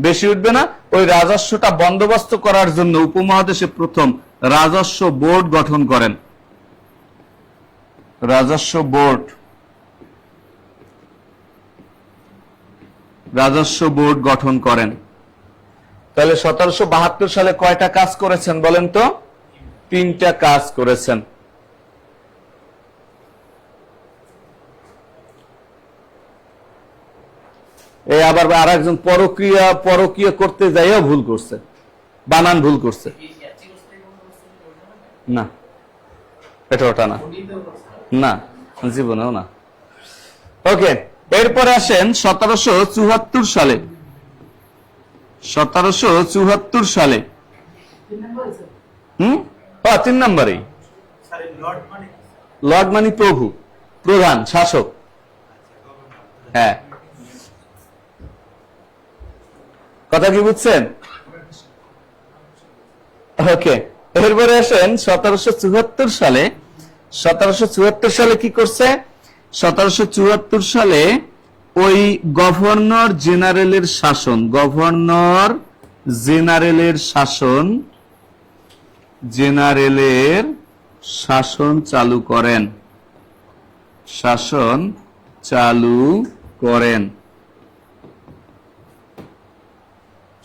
বেশি উঠবে না? ওই রাজস্বটা বন্দোবস্ত করার জন্য উপমহাদেশে প্রথম রাজস্ব বোর্ড গঠন করেন। রাজস্ব বোর্ড গঠন করেন। তাহলে 1772 সালে কয়টা কাজ করেছেন বলেন তো? 3টা কাজ করেছেন। এই আবার আর একজন পরকীয়া করতে যাইও ভুল করছে, বানান ভুল করছে। না, এটা ওটা না, না জীবনেও না। ওকে, এরপরে আসেন 1774 সালে। 1774 সালে। 3 নম্বরেই। লর্ড মানে প্রভু, প্রধান শাসক। হ্যাঁ, কথা কি বুঝছেন? ওকে, এরপরে আসেন 1774 সালে। 1774 সালে কি করছে? 1774 সালে ওই গভর্নর জেনারেলের শাসন, গভর্নর জেনারেলের শাসন, জেনারেলের শাসন চালু করেন, শাসন চালু করেন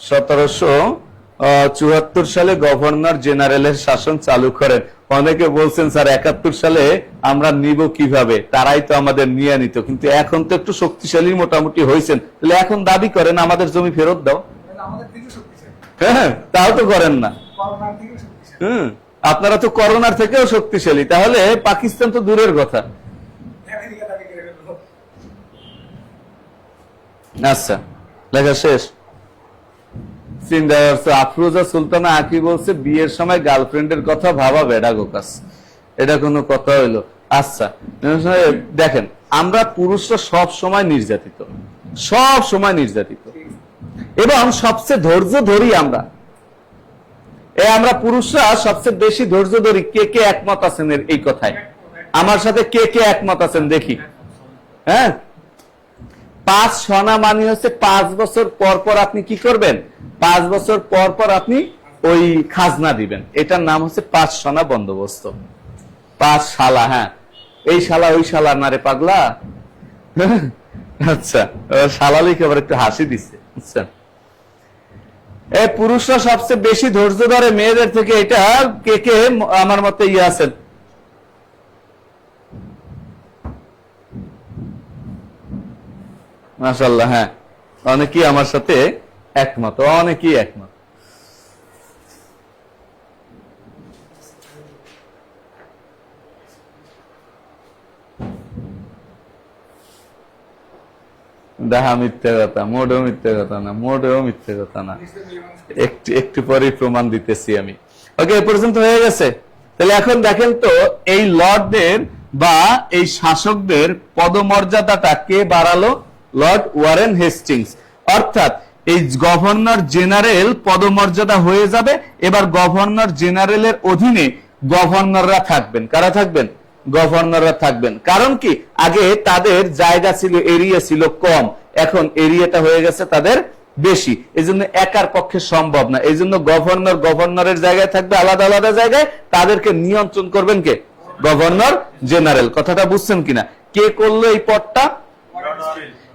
1774 সালে গভর্নর জেনারেলের শাসন চালু করেন। অনেকে বলছেন স্যার 71 সালে আমরা নিব কিভাবে, তারাই তো আমাদের নিয়ে নিত, কিন্তু এখন তো একটু শক্তিশালী মোটামুটি হয়েছেন, তাহলে এখন দাবি করেন আমাদের জমি ফেরত দাও। হ্যাঁ, তাও তো করেন না। আপনারা তো করোনার থেকেও শক্তিশালী, তাহলে পাকিস্তান তো দূরের কথা। আচ্ছা, লেখা শেষ। আফরোজা সুলতানা আঁকি বলছে বিয়ের সময় গার্লফ্রেন্ডের কথা ভাবা বেড়া গোকাস, এটা কোনো কথা হইলো? আচ্ছা দেখেন, আমরা পুরুষরা সব সময় নির্যাতিত, সব সময় নির্যাতিত, এবং সবচেয়ে ধৈর্য ধরি আমরা। আমরা পুরুষরা সবচেয়ে বেশি ধৈর্য ধরি। কে কে একমত আছেন এই কথায়? আমার সাথে কে কে একমত আছেন দেখি। হ্যাঁ, 5 সনা মানে হচ্ছে 5 বছর পর পর আপনি কি করবেন? 5 বছর পর পর আপনি ওই খাজনা দিবেন। এটার নাম হচ্ছে 5 সনা বন্দোবস্ত। 5 শালা। হ্যাঁ, এই শালা ওই শালা না রে পাগলা। আচ্ছা, শালা লিখে আবার একটু হাসি দিচ্ছে, বুঝছেন? এই পুরুষরা সবচেয়ে বেশি ধৈর্য ধরে মেয়েদের থেকে, এটা কে কে আমার মতে ইয়ে আছেন? মাশাআল্লাহ, হ্যাঁ, অনেকেই আমার সাথে একমত, অনেকেই একমত। দেখা মিথ্যে কথা, মোটেও মিথ্যে কথা না, মোটেও মিথ্যে কথা না। একটু পরে প্রমাণ দিতেছি আমি। ওকে, এ পর্যন্ত হয়ে গেছে। তাহলে এখন দেখেন তো, এই লর্ডদের বা এই শাসকদের পদমর্যাদাটা কে বাড়ালো? Lord Warren Hastings. অর্থাৎ এই গভর্নর জেনারেল পদমর্যাদা হয়ে যাবে। এবার গভর্নর জেনারেলের অধীনে গভর্নররা থাকবেন। কারা থাকবেন? গভর্নররা থাকবেন। কারণ কি, আগে তাদের জায়গা ছিল, এরিয়া ছিল কম, এখন এরিয়াটা হয়ে গেছে তাদের বেশি, এজন্য একার পক্ষে সম্ভব না। এই জন্য গভর্নর গভর্নরের জায়গায় থাকবে, আলাদা আলাদা জায়গায়। তাদেরকে নিয়ন্ত্রণ করবেন কে? Governor general. কথাটা বুঝছেন কিনা? কে করলো এই পদটা?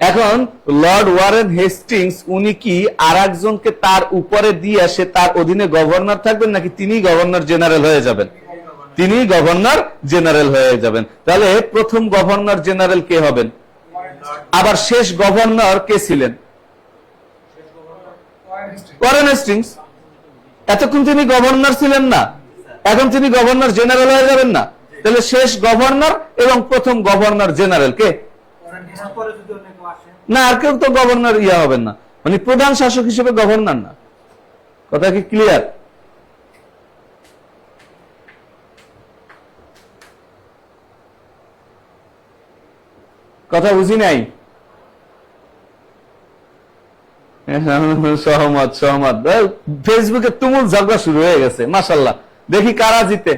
এখন লর্ড ওয়ারেন হেস্টিংস উনি কি আর একজনকে তার উপরে দিয়ে সে তার অধীনে গভর্নর থাকবেন, নাকি তিনি গভর্নর জেনারেল হয়ে যাবেন? তিনি গভর্নর জেনারেল হয়ে যাবেন। তাহলে প্রথম গভর্নর জেনারেল কে হবেন? আবার শেষ গভর্নর কে ছিলেন? Warren Hastings. এতক্ষণ তিনি গভর্নর ছিলেন না, এখন তিনি গভর্নর জেনারেল হয়ে যাবেন না? তাহলে শেষ গভর্নর এবং প্রথম গভর্নর জেনারেল কে? না, আর কেউ তো গভর্নর ইয়া হবেন না, মানে প্রধান শাসক হিসেবে গভর্নর না। কথা কি ক্লিয়ার? কথা বুঝি নাই? সহমত, সহমত। ফেসবুকে তুমুল ঝগড়া শুরু হয়ে গেছে, মাশাআল্লাহ। দেখি কারা জিতে।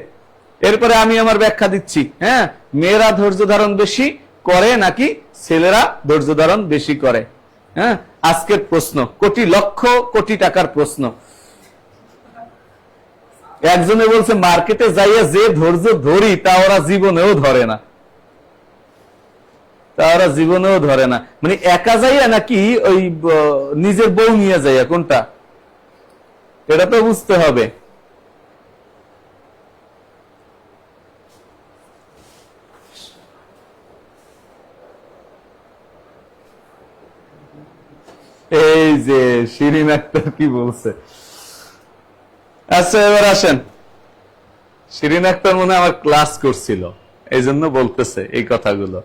এরপরে আমি আমার ব্যাখ্যা দিচ্ছি। হ্যাঁ, মেয়েরা ধৈর্য ধারণ বেশি করে নাকি ছেলেরা ধৈর্য ধারণ বেশি করে? হ্যাঁ, আজকের প্রশ্ন, কোটি লক্ষ কোটি টাকার প্রশ্ন। একজনে বলছে মার্কেটে যাইয়া যে ধৈর্য ধরি তা ওরা জীবনেও ধরে না, তা ওরা জীবনেও ধরে না। মানে একা যাইয়া নাকি ওই নিজের বউ নিয়ে যাইয়া, কোনটা? এটা তো বুঝতে হবে। এই যে শিরিন আক্তার কি বলছে। আচ্ছা, এবার আসেন। শিরিন আক্তার মনে হয় আমার ক্লাস করছিল, এই জন্য বলতেছে এই কথাগুলো।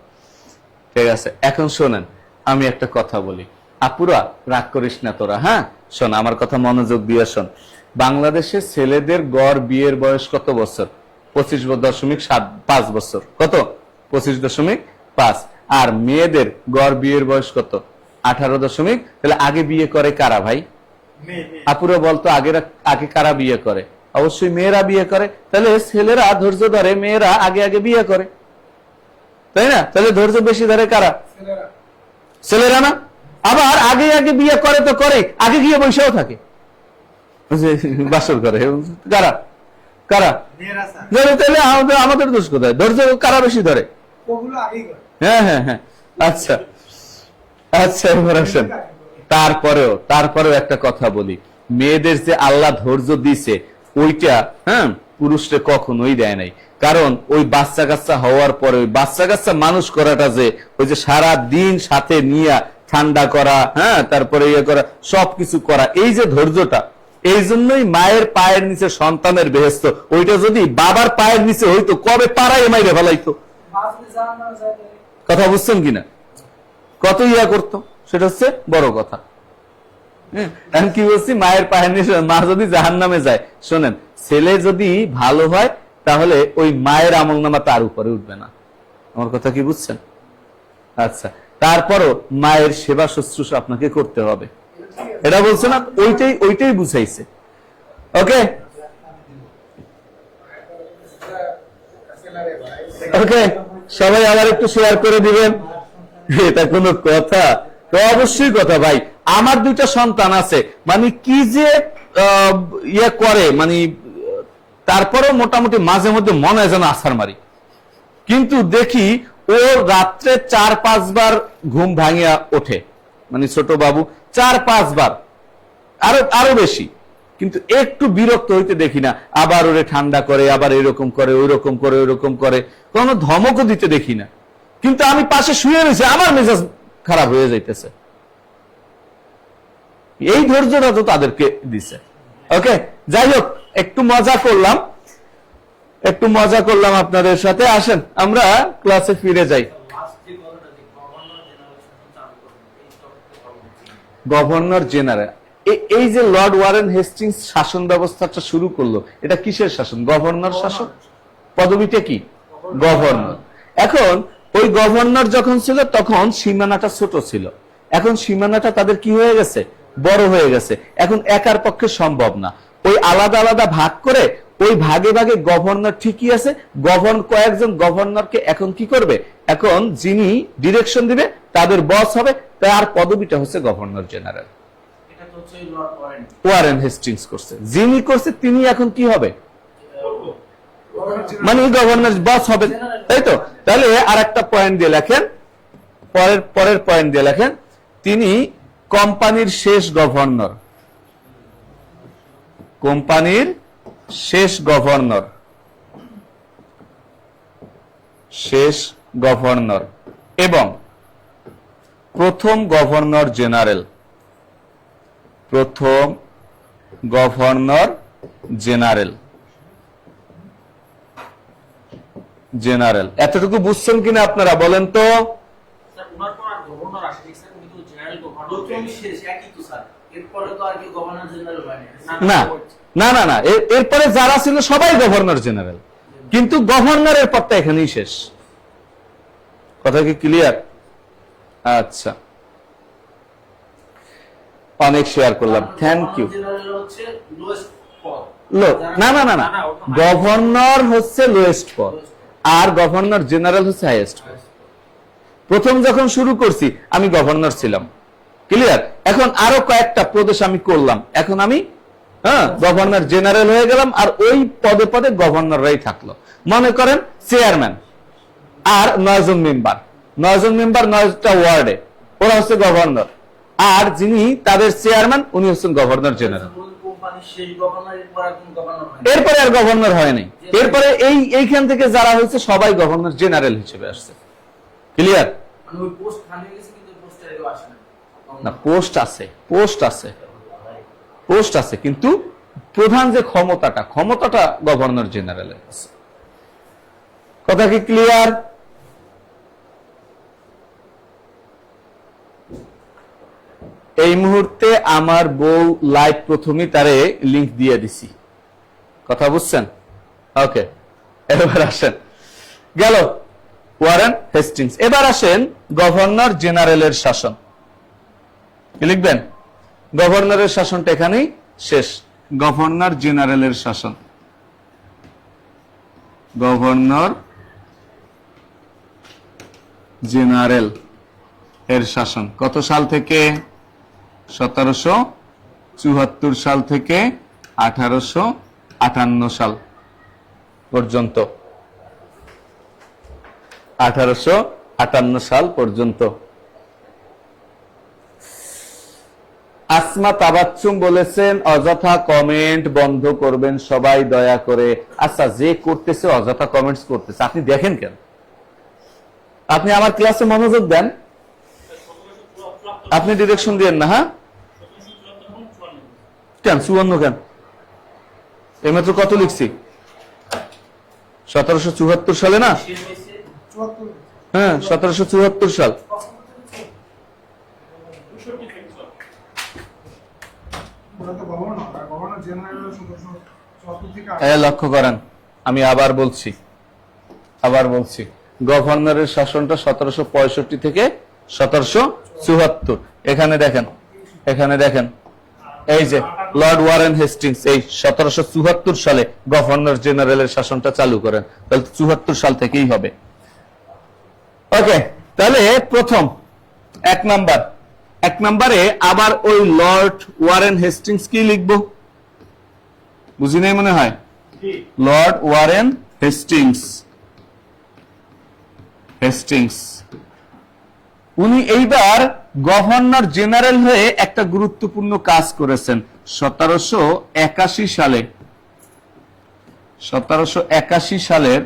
ঠিক আছে, এখন শোনেন, আমি একটা কথা বলি। আপুরা রাগ করিস না তোরা, হ্যাঁ শোন আমার কথা মনোযোগ দিয়ে শোন। বাংলাদেশে ছেলেদের গড় বিয়ের বয়স কত বছর? 25.5 বছর। কত? 25.5। আর মেয়েদের গড় বিয়ের বয়স কত? 18 তাহলে আগে বিয়ে করে কারা ভাই? আপুরা বলতো আগে কারা বিয়ে করে? অবশ্যই মেয়েরা বিয়ে করে। তাহলে ছেলেরা ধৈর্য ধরে, মেয়েরা আগে আগে বিয়ে করে, তাই না? তাহলে ধৈর্য বেশি ধরে কারা? ছেলেরা না? আবার আগে আগে বিয়ে করে তো করে, আগে গিয়ে বসেও থাকে বাসর করে কারা? কারা? তাহলে আমাদের দোষ কোথায়? ধৈর্য কারা বেশি ধরে? হ্যাঁ হ্যাঁ হ্যাঁ। আচ্ছা আচ্ছা, এবার আসেন। তারপরেও একটা কথা বলি, মেয়েদের যে আল্লাহ ধৈর্য দিছে ওইটা হ্যাঁ পুরুষরে কখনোই দেয় নাই। কারণ ওই বাচ্চা কাচ্চা হওয়ার পরে ওই বাচ্চা কাচ্চা মানুষ করাটা যে ওই যে সারা দিন সাথে নিয়ে ঠান্ডা করা, হ্যাঁ তারপরে ইয়ে করা, সবকিছু করা, এই যে ধৈর্যটা, এই জন্যই মায়ের পায়ের নিচে সন্তানের বেহেস্ত। ওইটা যদি বাবার পায়ের নিচে হইতো কবে পাড়ায় মাইরে ফেলাইতো। কথা বুঝছেন কিনা? কত ইয়া করতো, সেটা হচ্ছে বড় কথা। আমি কি বলছি, মায়ের পায়ের নিচে মা যদি জাহান্নামে যায়, শোনেন ছেলে যদি ভালো হয় তাহলে ওই মায়ের আমল নামা তার উপরে উঠবে না। আমার কথা কি বুঝছেন? আচ্ছা, তারপরও মায়ের সেবা শুশ্রূষা আপনাকে করতে হবে, এটা বলছে না? ওইটাই বুঝাইছে। ওকে ওকে, সবাই আবার একটু শেয়ার করে দিবেন। এটা কোনো কথা? তো অবশ্যই কথা ভাই। আমার 2টা সন্তান আছে, মানে কি যে ইয়ে করে, মানে তারপরেও মোটামুটি মাঝে মধ্যে মনে হয় যেন আছার মারি। কিন্তু দেখি ও রাত্রে 4-5 বার ঘুম ভাঙিয়া ওঠে, মানে ছোট বাবু 4-5 বার, আরো বেশি। কিন্তু একটু বিরক্ত হইতে দেখি না। আবার ওরে ঠান্ডা করে, আবার এরকম করে, ওইরকম করে, ওইরকম করে, কোনো ধমকও দিতে দেখি না। কিন্তু আমি পাশে শুয়ে রয়েছি, আমার মেজাজ খারাপ হয়ে যাইতেছে। এই ধৈর্যটা তো তাদেরকে দিছে। ওকে, যাই হোক, একটু মজা করলাম আপনাদের সাথে। আসেন আমরা ক্লাসে ফিরে যাই। গভর্নর জেনারেল, এই যে লর্ড ওয়ারেন হেস্টিংস শাসন ব্যবস্থাটা শুরু করলো, এটা কিসের শাসন? গভর্নর শাসন। পদবিটা কি? গভর্নর। এখন ওই গভর্নর যখন ছিল তখন সীমানাটা ছোট ছিল, এখন সীমানাটা তাদের কি হয়ে গেছে? বড় হয়ে গেছে। এখন একার পক্ষে সম্ভব না, ওই আলাদা আলাদা ভাগ করে ওই ভাগে ভাগে গভর্নর ঠিকই আছে, কয়েকজন গভর্নরকে এখন কি করবে? এখন যিনি ডিরেকশন দিবে তাদের বস হবে, তার পদবিটা হচ্ছে গভর্নর জেনারেল। ওয়ারেন হেস্টিংস করছে, যিনি করছে তিনি এখন কি হবে? মানে গভর্নর বস হবে, তাই তো? তাহলে আর একটা পয়েন্ট দিয়ে লেখেন, পরের পয়েন্ট দিয়ে লেখেন, তিনি কোম্পানির শেষ গভর্নর। কোম্পানির শেষ গভর্নর এবং প্রথম গভর্নর জেনারেল। এতটুকু বুঝছেন কিনা আপনারা বলেন তো? না না না, এরপরে যারা ছিল সবাই গভর্নর জেনারেল, কিন্তু গভর্নরের পদটা এখানেই শেষ। কথা কি ক্লিয়ার? আচ্ছা, অনেক শেয়ার করলাম, থ্যাংক ইউ। না না না না, গভর্নর হচ্ছে লোয়েস্ট পদ আর গভর্নর জেনারেল হচ্ছে হাইয়েস্ট পদ। প্রথম যখন শুরু করছি আমি গভর্নর ছিলাম, ক্লিয়ার? এখন আরো কয়েকটা প্রদেশ আমি করলাম, এখন আমি গভর্নর জেনারেল হয়ে গেলাম, আর ওই পদে পদে গভর্নররাই থাকলো। মনে করেন চেয়ারম্যান আর 9 জন মেম্বার, 9টা ওয়ার্ডে, ওরা হচ্ছে গভর্নর, আর যিনি তাদের চেয়ারম্যান উনি হচ্ছেন গভর্নর জেনারেল। এরপরে আর গভর্নর হয়নি, এরপরে এইখান থেকে যারা হয়েছে সবাই গভর্নর জেনারেল হিসেবে আসছে। ক্লিয়ার? না, পোস্ট আছে কিন্তু প্রধান যে ক্ষমতাটা গভর্নর জেনারেলের আছে। কথা কি ক্লিয়ার? এই মুহূর্তে আমার বউ লাইভ প্রথমেই তারে লিংক দিয়ে দিছি, কথা বুঝছেন? ওকে, এবার আসেন, গেল ওয়ারেন হেস্টিংস। এবার আসেন গভর্নর জেনারেলের শাসন। কি লিখবেন? গভর্নরের শাসনটা এখানেই শেষ। গভর্নর জেনারেলের শাসন, গভর্নর জেনারেল এর শাসন কত সাল থেকে? 1774 সাল থেকে 1858 সাল পর্যন্ত। 1858 সাল পর্যন্ত। আসমা তাবাচ্চুম বলেছেন অযথা কমেন্ট বন্ধ করবেন সবাই দয়া করে। আচ্ছা, যে করতেছে অযথা কমেন্টস করতেছে, আপনি দেখেন কেন? আপনি আমার ক্লাসে মনোযোগ দেন, আপনি ডিরেকশন দিয়েন না। হ্যাঁ কেন 54 কেন? এইমাত্র কত লিখছি? 1774 সালে না? হ্যাঁ 1774 সাল। লক্ষ্য করেন, আমি আবার বলছি গভর্নরের শাসনটা 1765 থেকে 1774। এখানে দেখেন এই যে লর্ড ওয়ারেন হেস্টিংস এই 1774 সালে গভর্নর জেনারেলের শাসনটা চালু করেন, তাহলে 74 সাল থেকেই হবে। ওকে, তাহলে প্রথম এক নম্বরে আবার ওই লর্ড ওয়ারেন হেস্টিংস কি লিখবো? বুঝি নাই মনে হয়। লর্ড ওয়ারেন হেস্টিংস উনি এইবার গভর্নর জেনারেল হয়ে একটা গুরুত্বপূর্ণ কাজ করেছেন। 1781 সালের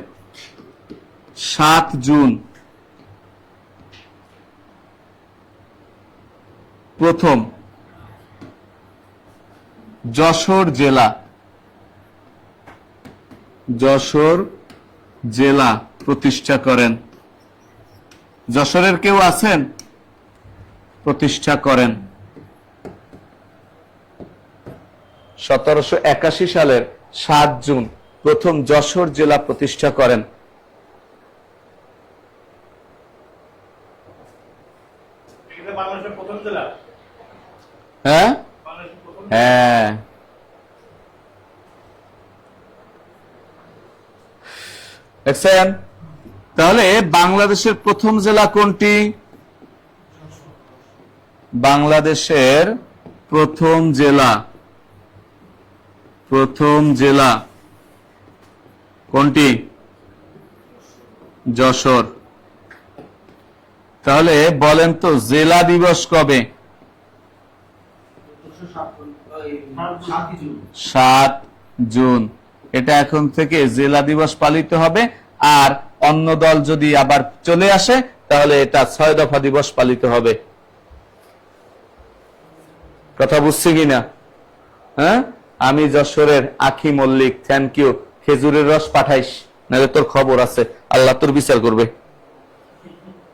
7 জুন প্রথম যশোর জেলা প্রতিষ্ঠা করেন। যশোরের কেউ আছেন? প্রতিষ্ঠা করেন 1781 সালের 7 জুন প্রথম যশোর জেলা প্রতিষ্ঠা করেন। হ্যাঁ হ্যাঁ, দেখছেন? তাহলে বাংলাদেশের প্রথম জেলা কোনটি? বাংলাদেশের প্রথম জেলা কোনটি? যশোর। তাহলে বলেন তো জেলা দিবস কবে? 7 জুন। এটা এখন থেকে জেলা দিবস পালিত হবে। আর অন্য দল যদি আবার চলে আসে তাহলে এটা 6 দফা দিবস পালিত হবে। কথা বুঝছি কিনা? হ্যাঁ, আমি যশোরের আখি মল্লিক, থ্যাংক ইউ। খেজুরের রস পাঠাইস, নাহলে তোর খবর আছে, আল্লাহ তোর বিচার করবে।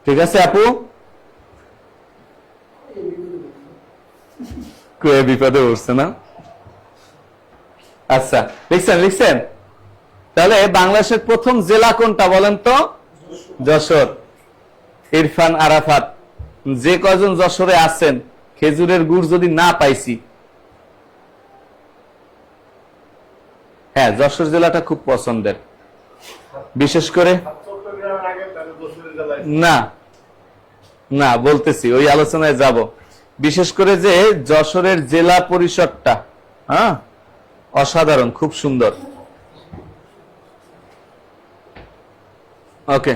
ঠিক আছে আপু? বিপদে উঠছে না? আচ্ছা, লিখছেন। তাহলে বাংলাদেশের প্রথম জেলা কোনটা বলেন তো? যশোর। ইরফান আরাফাত, যে কয়জন যশোরে আছেন খেজুরের গুড় যদি না পাইছি, হ্যাঁ যশোর জেলাটা খুব পছন্দের, বিশেষ করে না বলতেছি, ওই আলোচনায় যাব। বিশেষ করে যে যশোরের জেলা পরিষদটা, হ্যাঁ অসাধারণ, খুব সুন্দর। ওকে,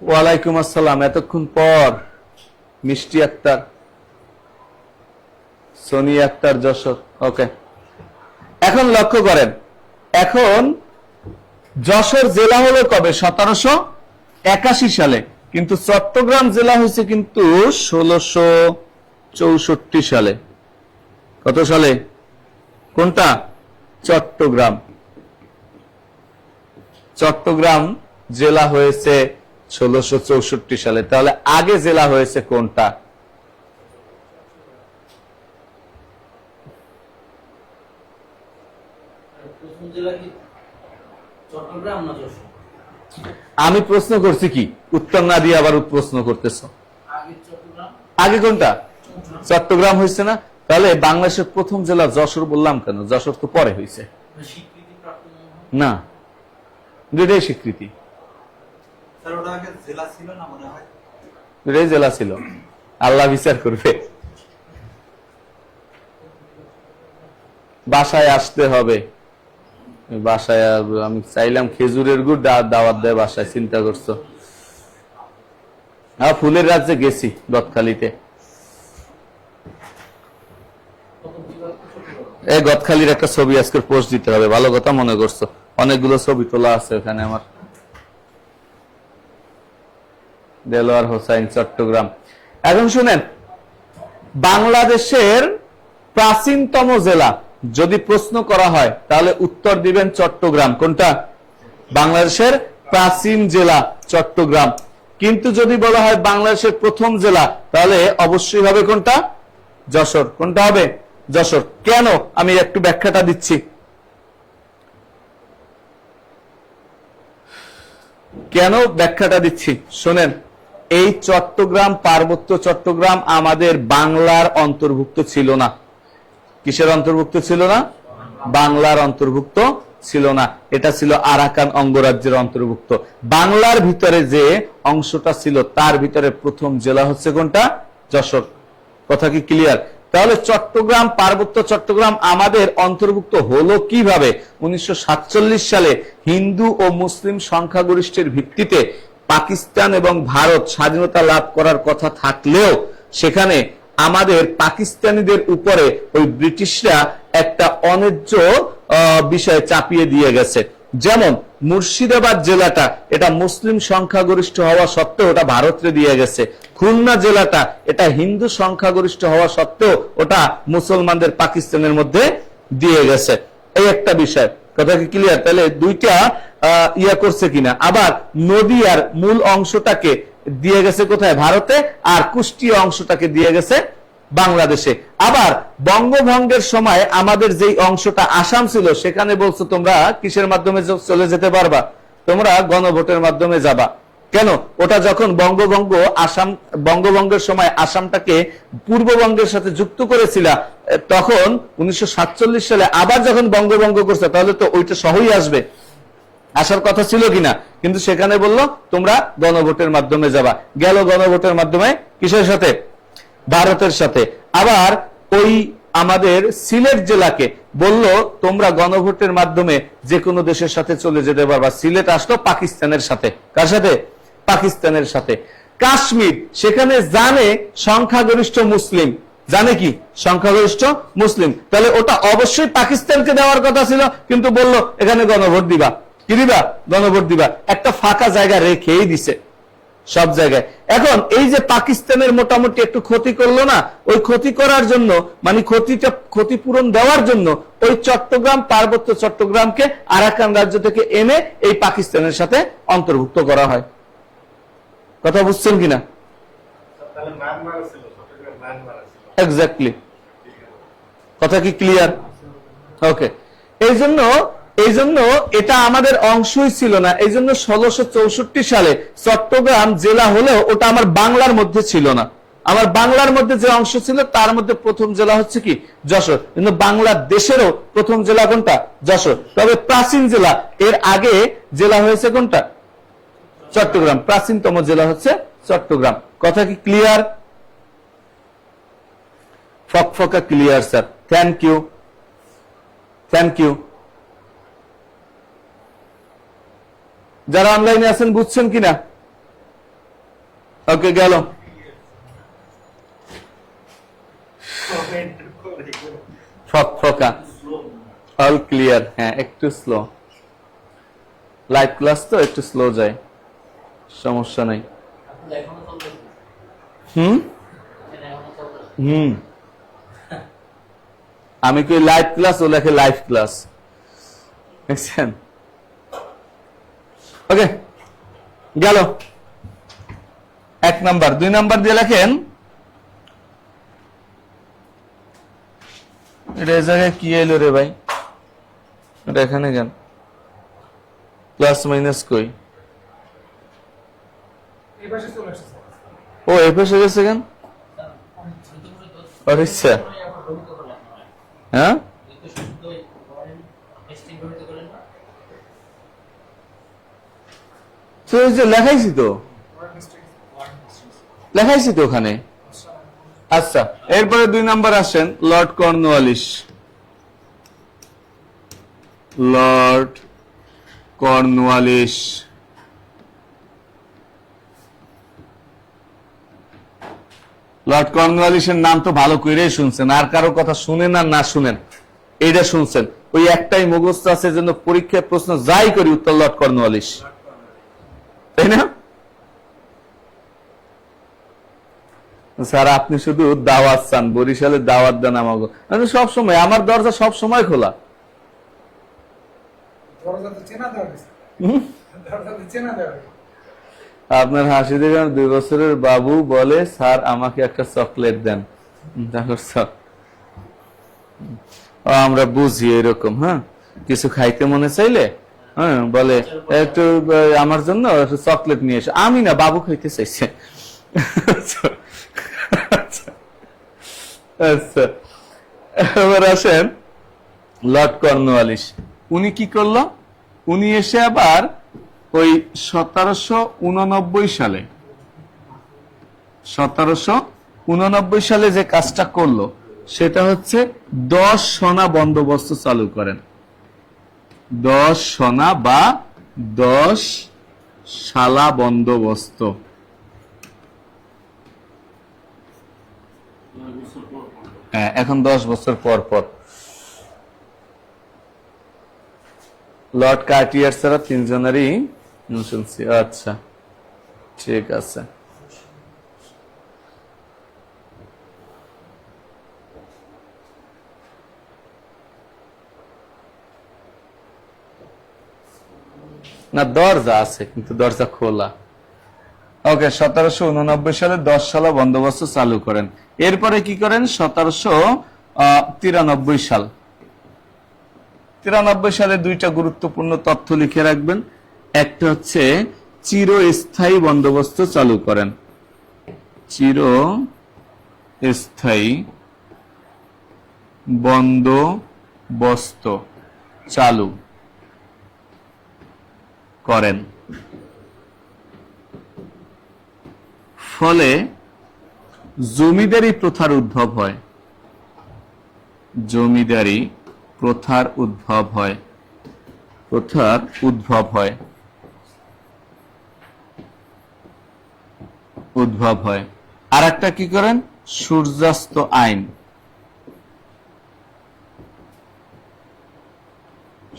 ওয়ালাইকুম আসসালাম। এতক্ষণ পর মিষ্টি আক্তার, সোনিয়া আক্তার, যশোর। ওকে, এখন লক্ষ্য করেন, এখন যশোর জেলা হলো কবে? 1781 সালে। কিন্তু চট্টগ্রাম জেলা হয়েছে কিন্তু 1664 সালে। কত সালে? কোনটা? চট্টগ্রাম জেলা হয়েছে 1664 সালে। তাহলে আগে জেলা হয়েছে কোনটা? আমি প্রশ্ন করছি কি, উত্তর না দিয়ে আবার প্রশ্ন করতেছো। আগে কোনটা? চট্টগ্রাম হয়েছে না? তাহলে বাংলাদেশের প্রথম জেলা যশোর বললাম কেন? যশোর তো পরে হয়েছে না, দুইটাই স্বীকৃতি, দুইটাই জেলা ছিল। আল্লাহ বিচার করবে। বাসায় আসতে হবে, বাসায় আমি চাইলাম খেজুরের গুড় দাওয়াত দেয় বাসায়, চিন্তা করছো? ফুলের রাজ্যে গেছি গদখালিতে। এই গদখালির একটা ছবি আজকে পোস্ট দিতে হবে, ভালো কথা মনে করছো। অনেকগুলো ছবি তোলা আছে ওখানে আমার। দেলোয়ার হোসাইন, চট্টগ্রাম। এখন শুনেন, বাংলাদেশের প্রাচীনতম জেলা যদি প্রশ্ন করা হয় তাহলে উত্তর দিবেন চট্টগ্রাম। কোনটা? বাংলাদেশের প্রাচীন জেলা চট্টগ্রাম। কিন্তু যদি বলা হয় বাংলাদেশের প্রথম জেলা তাহলে অবশ্যই হবে কোনটা? যশোর। কোনটা হবে? যশোর। কেন? আমি একটু ব্যাখ্যাটা দিচ্ছি। কেন ব্যাখ্যাটা দিচ্ছি শোনেন। এই চট্টগ্রাম, পার্বত্য চট্টগ্রাম আমাদের বাংলার অন্তর্ভুক্ত ছিল না। কিসের অন্তর্ভুক্ত ছিল না? বাংলার অন্তর্ভুক্ত ছিল না। এটা ছিল আরাকান অঙ্গরাজ্যের অন্তর্ভুক্ত। বাংলার ভিতরে যে অংশটা ছিল তার ভিতরে প্রথম জেলা হচ্ছে কোনটা? যশোর। কথা কি ক্লিয়ার? তাহলে চট্টগ্রাম, পার্বত্য চট্টগ্রাম আমাদের অন্তর্ভুক্ত হলো কিভাবে? 1947 সালে হিন্দু ও মুসলিম সংখ্যাগরিষ্ঠের ভিত্তিতে পাকিস্তান এবং ভারত স্বাধীনতা লাভ করার কথা থাকলেও সেখানে আমাদের পাকিস্তানিদের উপরে ওই ব্রিটিশরা একটা অন্যায্য বিষয় চাপিয়ে দিয়ে গেছে। যেমন মুর্শিদাবাদ জেলাটা এটা মুসলিম সংখ্যাগরিষ্ঠ হওয়া সত্ত্বেও ওটা ভারতে দিয়ে গেছে। খুলনা জেলাটা এটা হিন্দু সংখ্যাগরিষ্ঠ হওয়া সত্ত্বেও ওটা মুসলমানদের পাকিস্তানের মধ্যে দিয়ে গেছে। এই একটা বিষয়। কথা কি ক্লিয়ার? তাহলে দুইটা ইয়া করছে কিনা। আবার নদীয়ার মূল অংশটাকে দিয়ে গেছে কোথায়? ভারতে। আর কুষ্টিয়া অংশটাকে দিয়ে গেছে বাংলাদেশে। আবার বঙ্গভঙ্গের সময় আমাদের যেই অংশটা আসাম ছিল সেখানে বলছো তোমরা কিসের মাধ্যমে চলে যেতে পারবা? তোমরা গণভোটের মাধ্যমে যাবা। কেন? ওটা যখন বঙ্গভঙ্গের সময় আসামটাকে পূর্ববঙ্গের সাথে যুক্ত করেছিল, তখন 1947 সালে আবার যখন বঙ্গভঙ্গ করছে তাহলে তো ওইটা সহই আসবে, আসার কথা ছিল কিনা। কিন্তু সেখানে বললো তোমরা গণভোটের মাধ্যমে যাবা। গেল গণভোটের মাধ্যমে কিসের সাথে? ভারতের সাথে। আবার ওই আমাদের সিলেট জেলাকে বলল তোমরা গণভোটের মাধ্যমে যে কোনো দেশের সাথে চলে যেতে পারবা। সিলেট আসলো পাকিস্তানের সাথে। কার সাথে? পাকিস্তানের সাথে। কাশ্মীর, সেখানে জানে সংখ্যাগরিষ্ঠ মুসলিম, জানে কি সংখ্যাগরিষ্ঠ মুসলিম, তাহলে ওটা অবশ্যই পাকিস্তানকে দেওয়ার কথা ছিল, কিন্তু বলল এখানে গণভোট দিবা। কি দিবা? গণভোট দিবা। একটা ফাঁকা জায়গা রেখেই দিছে সব জায়গায়। এখন এই যে পাকিস্তানের মোটামুটি একটু ক্ষতি করলো না, ওই ক্ষতি করার জন্য মানে ক্ষতিপূরণ দেওয়ার জন্য ওই চট্টগ্রাম, পার্বত্য চট্টগ্রামকে আরাকান রাজ্য থেকে এনে এই পাকিস্তানের সাথে অন্তর্ভুক্ত করা হয়। কথা বুঝছেন কিনা? এক্স্যাক্টলি। কথা কি ক্লিয়ার? ওকে। এই জন্য এটা আমাদের অংশই ছিল না। এই জন্য 1664 সালে চট্টগ্রাম জেলা হলেও ওটা আমার বাংলার মধ্যে ছিল না। আমার বাংলার মধ্যে যে অংশ ছিল তার মধ্যে প্রথম জেলা হচ্ছে কি? যশোর। কিন্তু বাংলাদেশেরও প্রথম জেলা কোনটা? যশোর। তবে প্রাচীন জেলা, এর আগে জেলা হয়েছে কোনটা? চট্টগ্রাম। প্রাচীনতম জেলা হচ্ছে চট্টগ্রাম। কথা কি ক্লিয়ার? ফকফকা clear sir. Thank you, thank you. যারা অনলাইনে আছেন বুঝছেন কিনা? ওকে, গেল। ফকফকা অল ক্লিয়ার। হ্যাঁ, একটু স্লো, লাইভ ক্লাস তো একটু স্লো যায়, সমস্যা নাই। আমি কই লাইভ ক্লাস, ও লেখে লাইভ ক্লাস, দেখছেন? ওকে, গেল 1 নাম্বার। 2 নাম্বার দিয়ে লেখেন, এটা এই জায়গায় কি এলো রে ভাই? এটা এখানে কেন? প্লাস মাইনাস কই? ও এই পাশে গেছে কেন? আচ্ছা, হ্যাঁ তো এই যে লেখাইছি তো ওখানে। আচ্ছা, এরপরে 2 নাম্বার আসেন lord Cornwallis. Lord Cornwallis lord কর্নওয়ালিসের নাম তো ভালো করে শুনছেন, আর কারো কথা শুনেন আর না শুনেন এইটা শুনছেন। ওই একটাই মুখস্থ আছে জন্য পরীক্ষায় প্রশ্ন যাই করি উত্তর লর্ড কর্নওয়ালিস, তাই না? স্যার আপনি শুধু দাওয়াত চান, বরিশালে দাওয়াত দেন আমাকে। আমি সব সময়, আমার দরজা সব সময় খোলা। আপনার হাসি দেখে 2 বছরের বাবু বলে স্যার আমাকে একটা চকলেট দেন। আমরা বুঝি এরকম, হ্যাঁ কিছু খাইতে মনে চাইলে হ্যাঁ বলে একটু আমার জন্য একটু চকলেট নিয়ে এসে। আমি না, বাবু খাইতে চাইছে। আচ্ছা, এবার আসেন লর্ড কর্নওয়ালিস। উনি কি করলো? উনি এসে আবার ওই 1789 সালে যে কাজটা করলো সেটা হচ্ছে 10 সনা বন্দোবস্ত চালু করেন। 10 সনা বা 10 শালা বন্দোবস্ত। হ্যাঁ, এখন 10 বছর পর পর। লর্ড কার্টিয়ার ছাড়া 3 জনেরই শুনছি। আচ্ছা ঠিক আছে। না দরজা আছে কিন্তু দরজা খোলা। ওকে, 1789 সালে 10 সালা বন্দোবস্ত চালু করেন। এরপরে কি করেন? 1793 সাল। 93 সালে 2টা গুরুত্বপূর্ণ তথ্য লিখে রাখবেন। একটা হচ্ছে চিরস্থায়ী বন্দোবস্ত চালু করেন। চিরস্থায়ী বন্দোবস্ত চালু করেন। ফলে জমিদারি প্রথার উদ্ভব হয়। জমিদারি প্রথার উদ্ভব হয়। আর একটা কি করেন? সূর্যাস্ত আইন।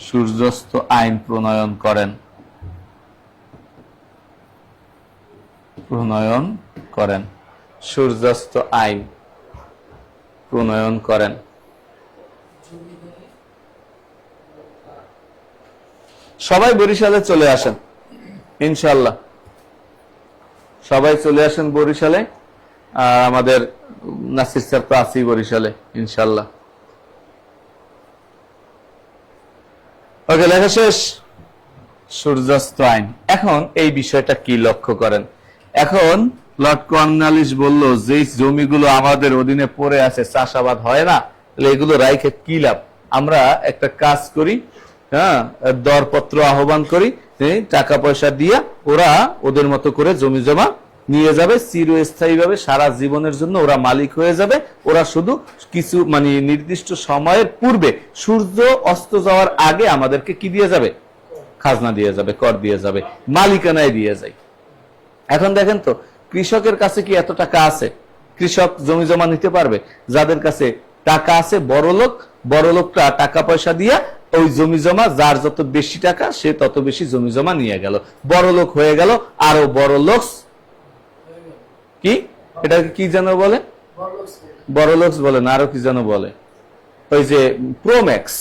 সূর্যাস্ত আইন প্রণয়ন করেন। সূর্যাস্ত আইন প্রণয়ন করেন। সবাই বরিশালে চলে আসেন ইনশাআল্লাহ। সবাই চলে আসেন বরিশালে। আর আমাদের নাসির স্যার তো আছেই বরিশালে ইনশাআল্লাহ। ওকে, লেখা শেষ। সূর্যাস্ত আইন। এখন এই বিষয়টা কি লক্ষ্য করেন। এখন লর্ড কর্নওয়ালিস বলল যে জমিগুলো আমাদের অধীনে পড়ে আছে, চাষাবাদ হয় না, তাহলে এগুলো রাইখে কি লাভ? আমরা একটা কাজ করি, হ্যাঁ দরপত্র আহ্বান করি, টাকা পয়সা দিয়া ওরা ওদের মতো করে জমি জমা নিয়ে যাবে, চিরস্থায়ী ভাবে সারা জীবনের জন্য ওরা মালিক হয়ে যাবে। ওরা শুধু কিছু মানে নির্দিষ্ট সময়ের পূর্বে সূর্য অস্ত যাওয়ার আগে আমাদেরকে কি দিয়ে যাবে? খাজনা দিয়ে যাবে, কর দিয়ে যাবে, মালিকানায় দিয়ে যায়। এখন দেখেন তো কৃষকের কাছে কি এত টাকা আছে? কৃষক জমি জমা নিতে পারবে? যাদের কাছে টাকা আছে, বড় লোকটা টাকা পয়সা দিয়া ওই জমি জমা, যার যত বেশি টাকা সে তত বেশি জমি জমা নিয়ে গেল, বড় লোক হয়ে গেল। আরো বড় লোক কি, এটাকে কি যেন বলে? বড় লোক বলে না, আরো কি যেন বলে? ওই যে প্রোম্যাক্স,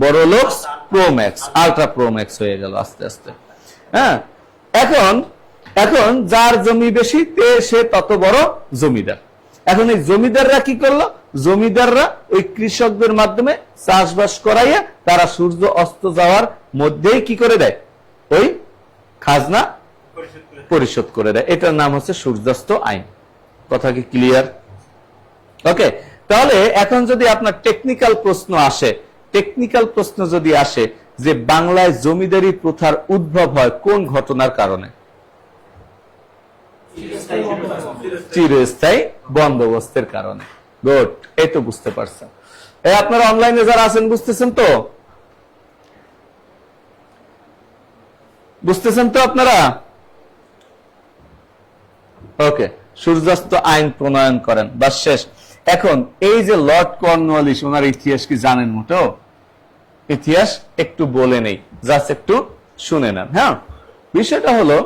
বড় লোক প্রোম্যাক্স, আলট্রা প্রোম্যাক্স হয়ে গেল আস্তে আস্তে। হ্যাঁ, এখন যার জমি বেশি সে তত বড় জমিদার। এখন এই জমিদাররা কি করলো? জমিদাররা ওই কৃষকদের মাধ্যমে চাষবাস করাইয়া তারা সূর্য অস্ত যাওয়ার মধ্যেই কি করে দেয়? ওই খাজনা পরিশোধ করে দেয়। এটার নাম হচ্ছে সূর্যাস্ত আইন। কথা কি ক্লিয়ার? ওকে, তাহলে এখন যদি আপনার টেকনিক্যাল প্রশ্ন আসে, টেকনিক্যাল প্রশ্ন যদি আসে যে বাংলায় জমিদারি প্রথার উদ্ভব হয় কোন ঘটনার কারণে? চিরস্থায়ী বন্দোবস্তের কারণে। গুড, এই তো বুঝতে পারছেন। এই আপনারা অনলাইনে যারা আছেন বুঝতেছেন তো? বুঝতেছেন তো আপনারা? ওকে, সূর্যাস্ত আইন প্রণয়ন করেন, বাস শেষ। এখন এই যে লর্ড কর্নওয়ালিস, ওনার ইতিহাস কি জানেন মোটেও? ইতিহাস একটু বলে নেই, জাস্ট একটু শুনে নেন। হ্যাঁ, বিষয়টা হলো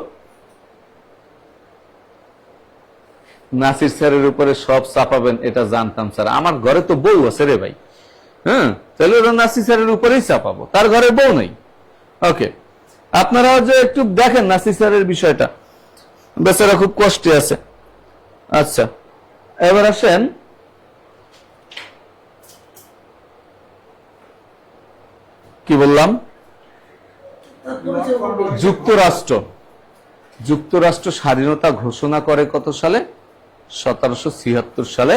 নাসির স্যারের উপরে সব চাপাবেন এটা জানতাম স্যার, আমার ঘরে তো বউ আছে রে ভাই। হ্যাঁ, তাহলে ওরা নাসির স্যারের উপরেই চাপাবো, তার ঘরে বউ নেই। ওকে, আপনারা যে একটু দেখেন নাসির স্যারের বিষয়টা, বেচারা খুব কষ্টে আছে। আচ্ছা, এবার আসেন কি বললাম, যুক্তরাষ্ট্র। যুক্তরাষ্ট্র স্বাধীনতা ঘোষণা করে কত সালে? 1776 সালে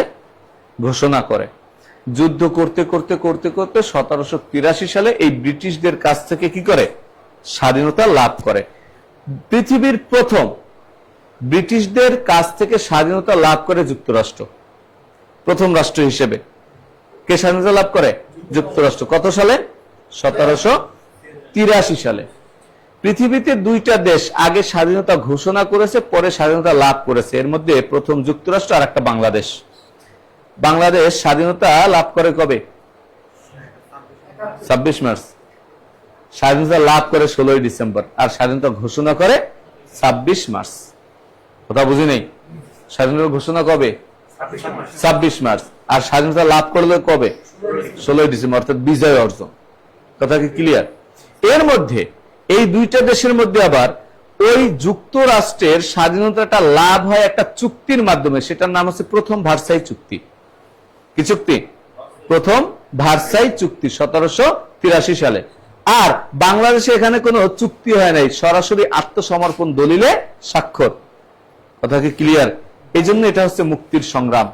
ঘোষণা করে। যুদ্ধ করতে করতে করতে করতে 1783 সালে এই ব্রিটিশদের কাছ থেকে কি করে? স্বাধীনতা লাভ করে। পৃথিবীর প্রথম ব্রিটিশদের কাছ থেকে স্বাধীনতা লাভ করে যুক্তরাষ্ট্র, প্রথম রাষ্ট্র হিসেবে। কে স্বাধীনতা লাভ করে? যুক্তরাষ্ট্র। কত সালে? 1783 সালে। পৃথিবীতে দুইটা দেশ আগে স্বাধীনতা ঘোষণা করেছে, পরে স্বাধীনতা লাভ করেছে। এর মধ্যে প্রথম যুক্তরাষ্ট্র আর একটা বাংলাদেশ। বাংলাদেশ স্বাধীনতা লাভ করে কবে? 26 মার্চ। স্বাধীনতা লাভ করে 16 ডিসেম্বর, আর স্বাধীনতা ঘোষণা করে 26 মার্চ। কথা বুঝি নেই? স্বাধীনতা ঘোষণা কবে? 26 মার্চ। আর স্বাধীনতা লাভ করলে কবে? 16 ডিসেম্বর, অর্থাৎ বিজয় অর্জন। কথা কি ক্লিয়ার? এর মধ্যে এই দুইটা দেশের মধ্যে আবার ওই যুক্তরাষ্ট্রের স্বাধীনতাটা লাভ হয় একটা চুক্তির মাধ্যমে, সেটার নাম হচ্ছে প্রথম ভার্সাই চুক্তি। কি চুক্তি? প্রথম ভার্সাই চুক্তি, 1783 সালে। আর বাংলাদেশে এখানে কোনো চুক্তি হয় নাই, সরাসরি আত্মসমর্পণ দলিলে স্বাক্ষর। কথা কি ক্লিয়ার? এই জন্য এটা হচ্ছে মুক্তির সংগ্রাম।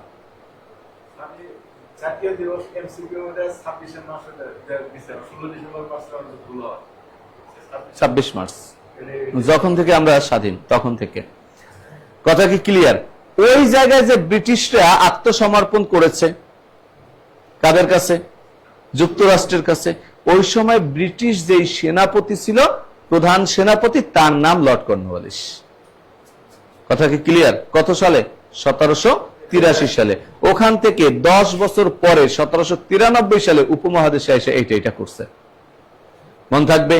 26 মার্চ, যখন থেকে আমরা স্বাধীন তখন থেকে। কথা কি ক্লিয়ার? ওই জায়গায় যে ব্রিটিশরা আত্মসমর্পণ করেছে কাদের কাছে? যুক্তরাষ্ট্রের কাছে। ওই সময় ব্রিটিশ যেই সেনাপতি ছিল, প্রধান সেনাপতি, তার নাম লর্ড কর্নওয়ালিস। কথা কি ক্লিয়ার? কত সালে? 1783 সালে। ওখান থেকে 10 বছর পরে 1793 সালে উপমহাদেশে এসে এইটা করছে। মন থাকবে?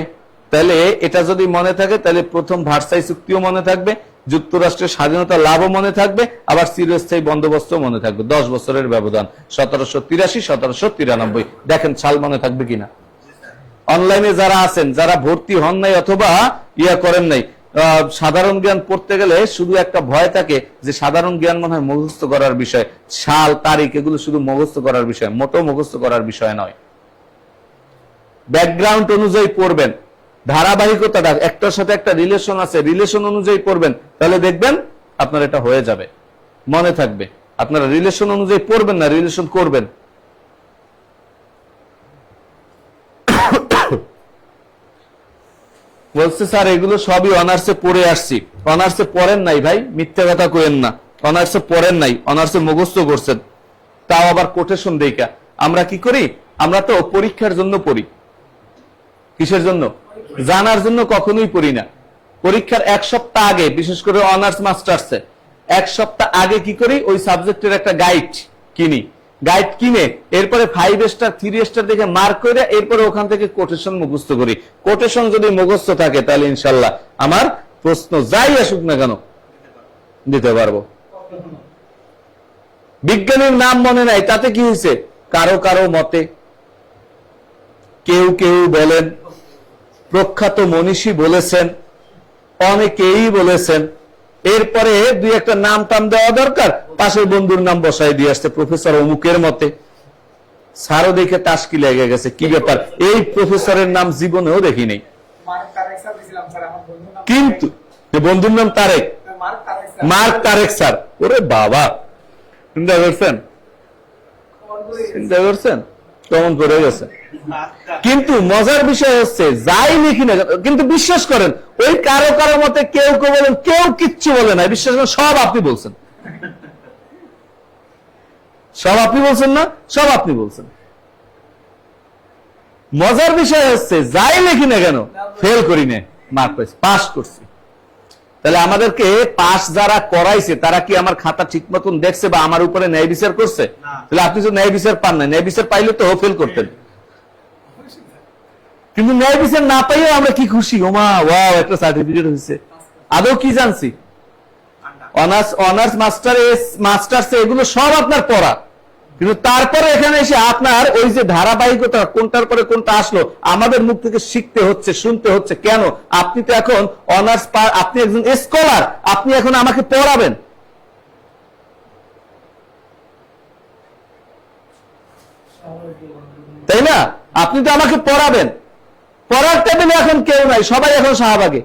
তাহলে এটা যদি মনে থাকে তাহলে প্রথম ভার্সাই চুক্তিও মনে থাকবে, যুক্তরাষ্ট্রের স্বাধীনতা লাভও মনে থাকবে, আবার চিরস্থায়ী বন্দোবস্ত মনে থাকবে। 10 বছরের ব্যবধান, 1783, 1793। দেখেন সাল মনে থাকবে কিনা। অনলাইনে যারা আছেন, যারা ভর্তি হন নাই অথবা করেন নাই, সাধারণ জ্ঞান পড়তে গেলে শুধু একটা ভয় থাকে যে সাধারণ জ্ঞান মনে হয় মুখস্থ করার বিষয়, সাল তারিখ এগুলো শুধু মুখস্থ করার বিষয়, মোটেও মুখস্থ করার বিষয় নয়। ব্যাকগ্রাউন্ড অনুযায়ী পড়বেন, ধারাবাহিকতাটা একটার সাথে একটা রিলেশন আছে, রিলেশন অনুযায়ী পড়বেন, তাহলে দেখবেন আপনার এটা হয়ে যাবে, মনে থাকবে। আপনারা রিলেশন অনুযায়ী পড়বেন না, রিলেশন করবেন। বলছে স্যার এগুলো সবই অনার্সে পড়ে আসছি। অনার্সে পড়েন নাই ভাই, মিথ্যা কথা কইেন না। অনার্সে পড়েন নাই, অনার্সে মুখস্থ করছেন, তাও আবার কোটেশন দেখা। আমরা কি করি? আমরা তো পরীক্ষার জন্য পড়ি। কিসের জন্য? জানার জন্য কখনোই পড়ি না। পরীক্ষার 1 সপ্তাহ আগে, বিশেষ করে অনার্স মাস্টার্সে 1 সপ্তাহ আগে কি করি? ওই সাবজেক্টের একটা গাইড কিনি। গাইড কিনে এরপরে 5 স্টার 3 স্টার দেখে মার্ক করে এরপরে ওখান থেকে কোটেশন মুখস্থ করি। কোটেশন যদি মুখস্থ থাকে তাহলে ইনশাল্লাহ আমার প্রশ্ন যাই আসুক না কেন দিতে পারবো। বিজ্ঞানীর নাম মনে নাই, তাতে কি হয়েছে? কারো কারো মতে কেউ কেউ বলেন, প্রখ্যাত মনীষী বলেছেন, অনেকেই বলেছেন এরপরে দুই একটা নাম টাম দেওয়া দরকার, পাশের বন্ধুর নাম বসাই দিয়ে আসছে প্রফেসর অমুকের মতে। স্যারও দেখে তাস্কি লেগে গেছে, কি ব্যাপার, এই প্রফেসরের নাম জীবনেও দেখি নাই। কিন্তু বন্ধুর নাম তারেক, মার্ক তারেক স্যার। ওরে বাবা, চিন্তা করছেন, চিন্তা করছেন কেমন করে গেছে। কিন্তু মজার বিষয় হচ্ছে যাই লিখি না, কিন্তু বিশ্বাস করেন ওই কারো কারো মতে কেউ কেউ বলেন, কেউ কিচ্ছু বলে না, বিশ্বাস করেন সব আপনি বলছেন, সব আপনি বলছেন না, সব আপনি বলছেন। মজার বিষয় হচ্ছে যাই লিখি না কেন ফেল করি না, মার্ক পাইছি, পাস করছি। তাহলে আমাদেরকে পাস যারা করাইছে তারা কি আমার খাতা ঠিক মতন দেখছে বা আমার উপরে ন্যায় বিচার করছে? তাহলে আপনি তো ন্যায় বিচার পান না, ন্যায় বিচার পাইলে তো ফেল করতেন। কিন্তু ন্যায় বিচার না পাইও আমরা কি খুশি, ওমা ওয়াও একটা সার্টিফিকেট হয়েছে। আদৌ কি জানছি, অনার্স মাস্টার্স এগুলো সব আপনার পড়া, কিন্তু তারপরে এখানে এসে আপনার ওই যে ধারাবাহিকতা কোনটার পরে কোনটা আসলো আমাদের মুখ থেকে শিখতে হচ্ছে, শুনতে হচ্ছে। কেন? আপনি তো এখন অনার্স, আপনি একজন স্কলার, আপনি এখন আমাকে পড়াবেন। তাই না? আপনি তো আমাকে পড়াবেন, পড়ার টেবিলে এখন কেউ নাই, সবাই এখন শাহবাগে।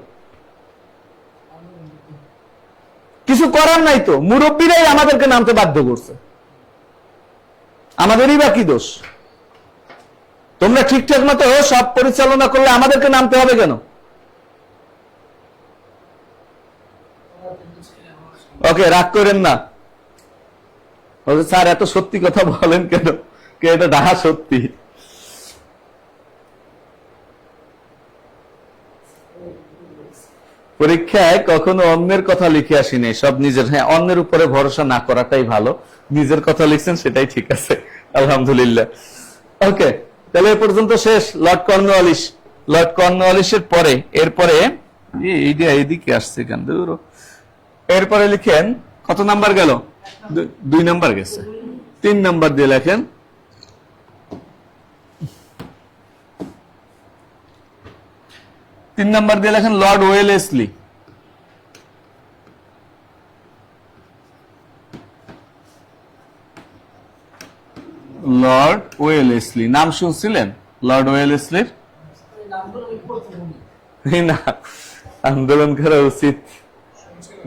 কিছু করার নাই তো, মুরব্বীরাই আমাদেরকে নামতে বাধ্য করছে, আমাদেরই বা কি দোষ? তোমরা ঠিকঠাক মতো সব পরিচালনা করলে আমাদেরকে নামতে হবে কেন? ওকে, রাগ করেন না। স্যার এত সত্যি কথা বলেন কেন? এটা ডাহা সত্যি। পরীক্ষায় কখনো অন্যের কথা লিখে আসিনি, সব নিজের। হ্যাঁ, অন্যের উপরে ভরসা না করাটাই ভালো, নিজের কথা লিখছেন সেটাই ঠিক আছে, আলহামদুলিল্লাহ। ওকে, তাহলে এ পর্যন্ত শেষ। লর্ড কর্নওয়ালিস, লর্ড কর্নওয়ালিসের পরে এরপরে এইদিকে আসছে কেন, এরপরে লিখেন কত নাম্বার গেল? 2 নাম্বার গেছে, 3 নাম্বার দিয়ে লেখেন। তিন নাম্বার দিয়ে লেখেন লর্ড ওয়েলেসলি। লর্ড ওয়েলেসলি নাম শুনছিলেন? লর্ড ওয়েলেসলির না, আন্দোলন করা উচিত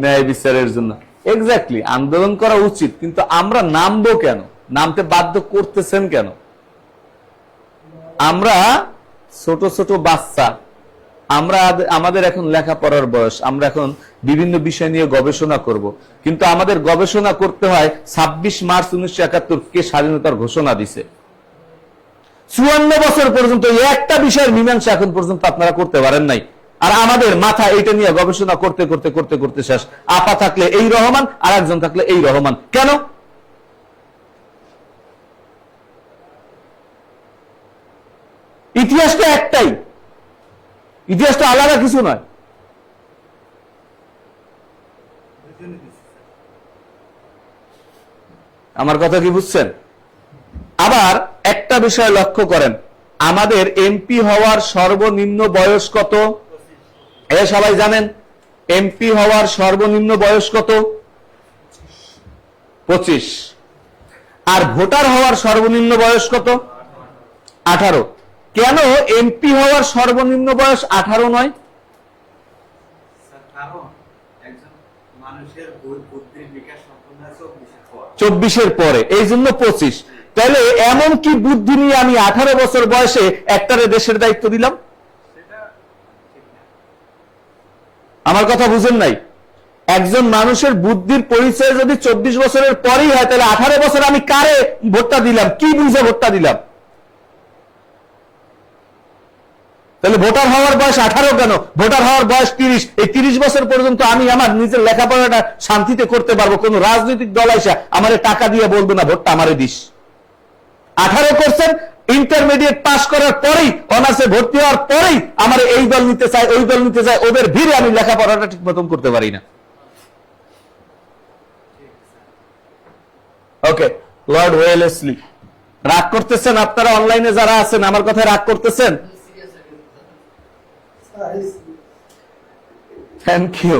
ন্যায় বিচারের জন্য। এক্স্যাক্টলি, আন্দোলন করা উচিত, কিন্তু আমরা নামবো কেন? নামতে বাধ্য করতেছেন কেন? আমরা ছোট ছোট বাচ্চা, আমরা আমাদের এখন লেখাপড়ার বয়স, আমরা এখন বিভিন্ন বিষয় নিয়ে গবেষণা করব, কিন্তু আমাদের গবেষণা করতে হয় 26 মার্চ 1971 কে স্বাধীনতার ঘোষণা দিছে। 54 বছর পর্যন্ত একটা বিষয়ের মীমাংসা এখন পর্যন্ত আপনারা করতে পারেন নাই, আর আমাদের মাথা এটা নিয়ে গবেষণা করতে করতে করতে করতে শেষ। আপা থাকলে এই রহমান, আর একজন থাকলে এই রহমান। কেন? ইতিহাসটা একটাই, ইতিহাসটা আলাদা কিছু নয়। আমার কথা কি বুঝছেন? আবার একটা বিষয় লক্ষ্য করেন, আমাদের এমপি হওয়ার সর্বনিম্ন বয়স কত? এ সবাই জানেন এমপি হওয়ার সর্বনিম্ন বয়স কত? 25। আর ভোটার হওয়ার সর্বনিম্ন বয়স কত? 18। কেন এমপি হওয়ার সর্বনিম্ন বয়স 18 নয়? 24-এর পরে, এই জন্য 25। তাহলে এমন কি বুদ্ধি নিয়ে আমি 18 বছর বয়সে একটারে দেশের দায়িত্ব দিলাম? আমার কথা বুঝেন নাই? একজন মানুষের বুদ্ধির পরিচয় যদি 24 বছরের পরেই হয়, তাহলে 18 বছর আমি কারে ভোটটা দিলাম? কি বুঝে ভোটটা দিলাম? তাহলে ভোটার হওয়ার বয়স 18 কেন? ভোটার হওয়ার বয়স 30। এই 30 বছর পর্যন্ত আমি আমার নিজের লেখাপড়াটা শান্তিতে করতে পারবো, কোন রাজনৈতিক দল এসে আমারে টাকা দিয়ে বলবে না ভোটটা আমারে দিস। 18 করছেন, ইন্টারমিডিয়েট পাস করার পরেই, অনার্সে ভর্তি হওয়ার পরেই আমার এই দল নিতে চায়, ওই দল নিতে চায়, ওদের ভিড়ে আমি লেখাপড়াটা ঠিক মতন করতে পারি না। ওকে, লর্ড ওয়েলেসলি। রাগ করতেছেন আপনারা অনলাইনে যারা আছেন, আমার কথায় রাগ করতেছেন? Thank you.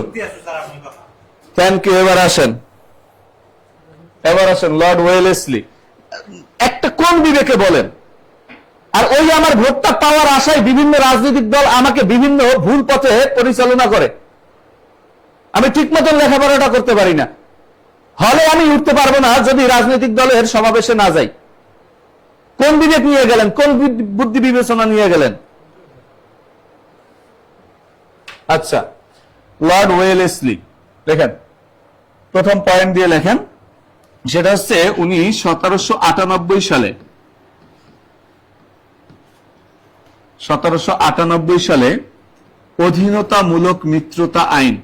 Thank you. এবার আসেন লর্ড ওয়েলেসলি। একটা কোন বিবেকে বলেন? আর ওই আমার ভোটটা পাওয়ার আশায় বিভিন্ন রাজনৈতিক দল আমাকে বিভিন্ন ভুল পথে পরিচালনা করে। আমি ঠিক মতন লেখাপড়াটা করতে পারি না, হলে আমি উঠতে পারবো না যদি রাজনৈতিক দলের সমাবেশে না যাই। কোন বিবেক নিয়ে গেলেন? কোন বুদ্ধি বিবেচনা নিয়ে গেলেন? আচ্ছা, লর্ড ওয়েলেসলি লেখেন, প্রথম পয়েন্ট দিয়ে লেখেন, সেটা হচ্ছে উনি 1798 সালে অধীনতামূলক মিত্রতা আইন,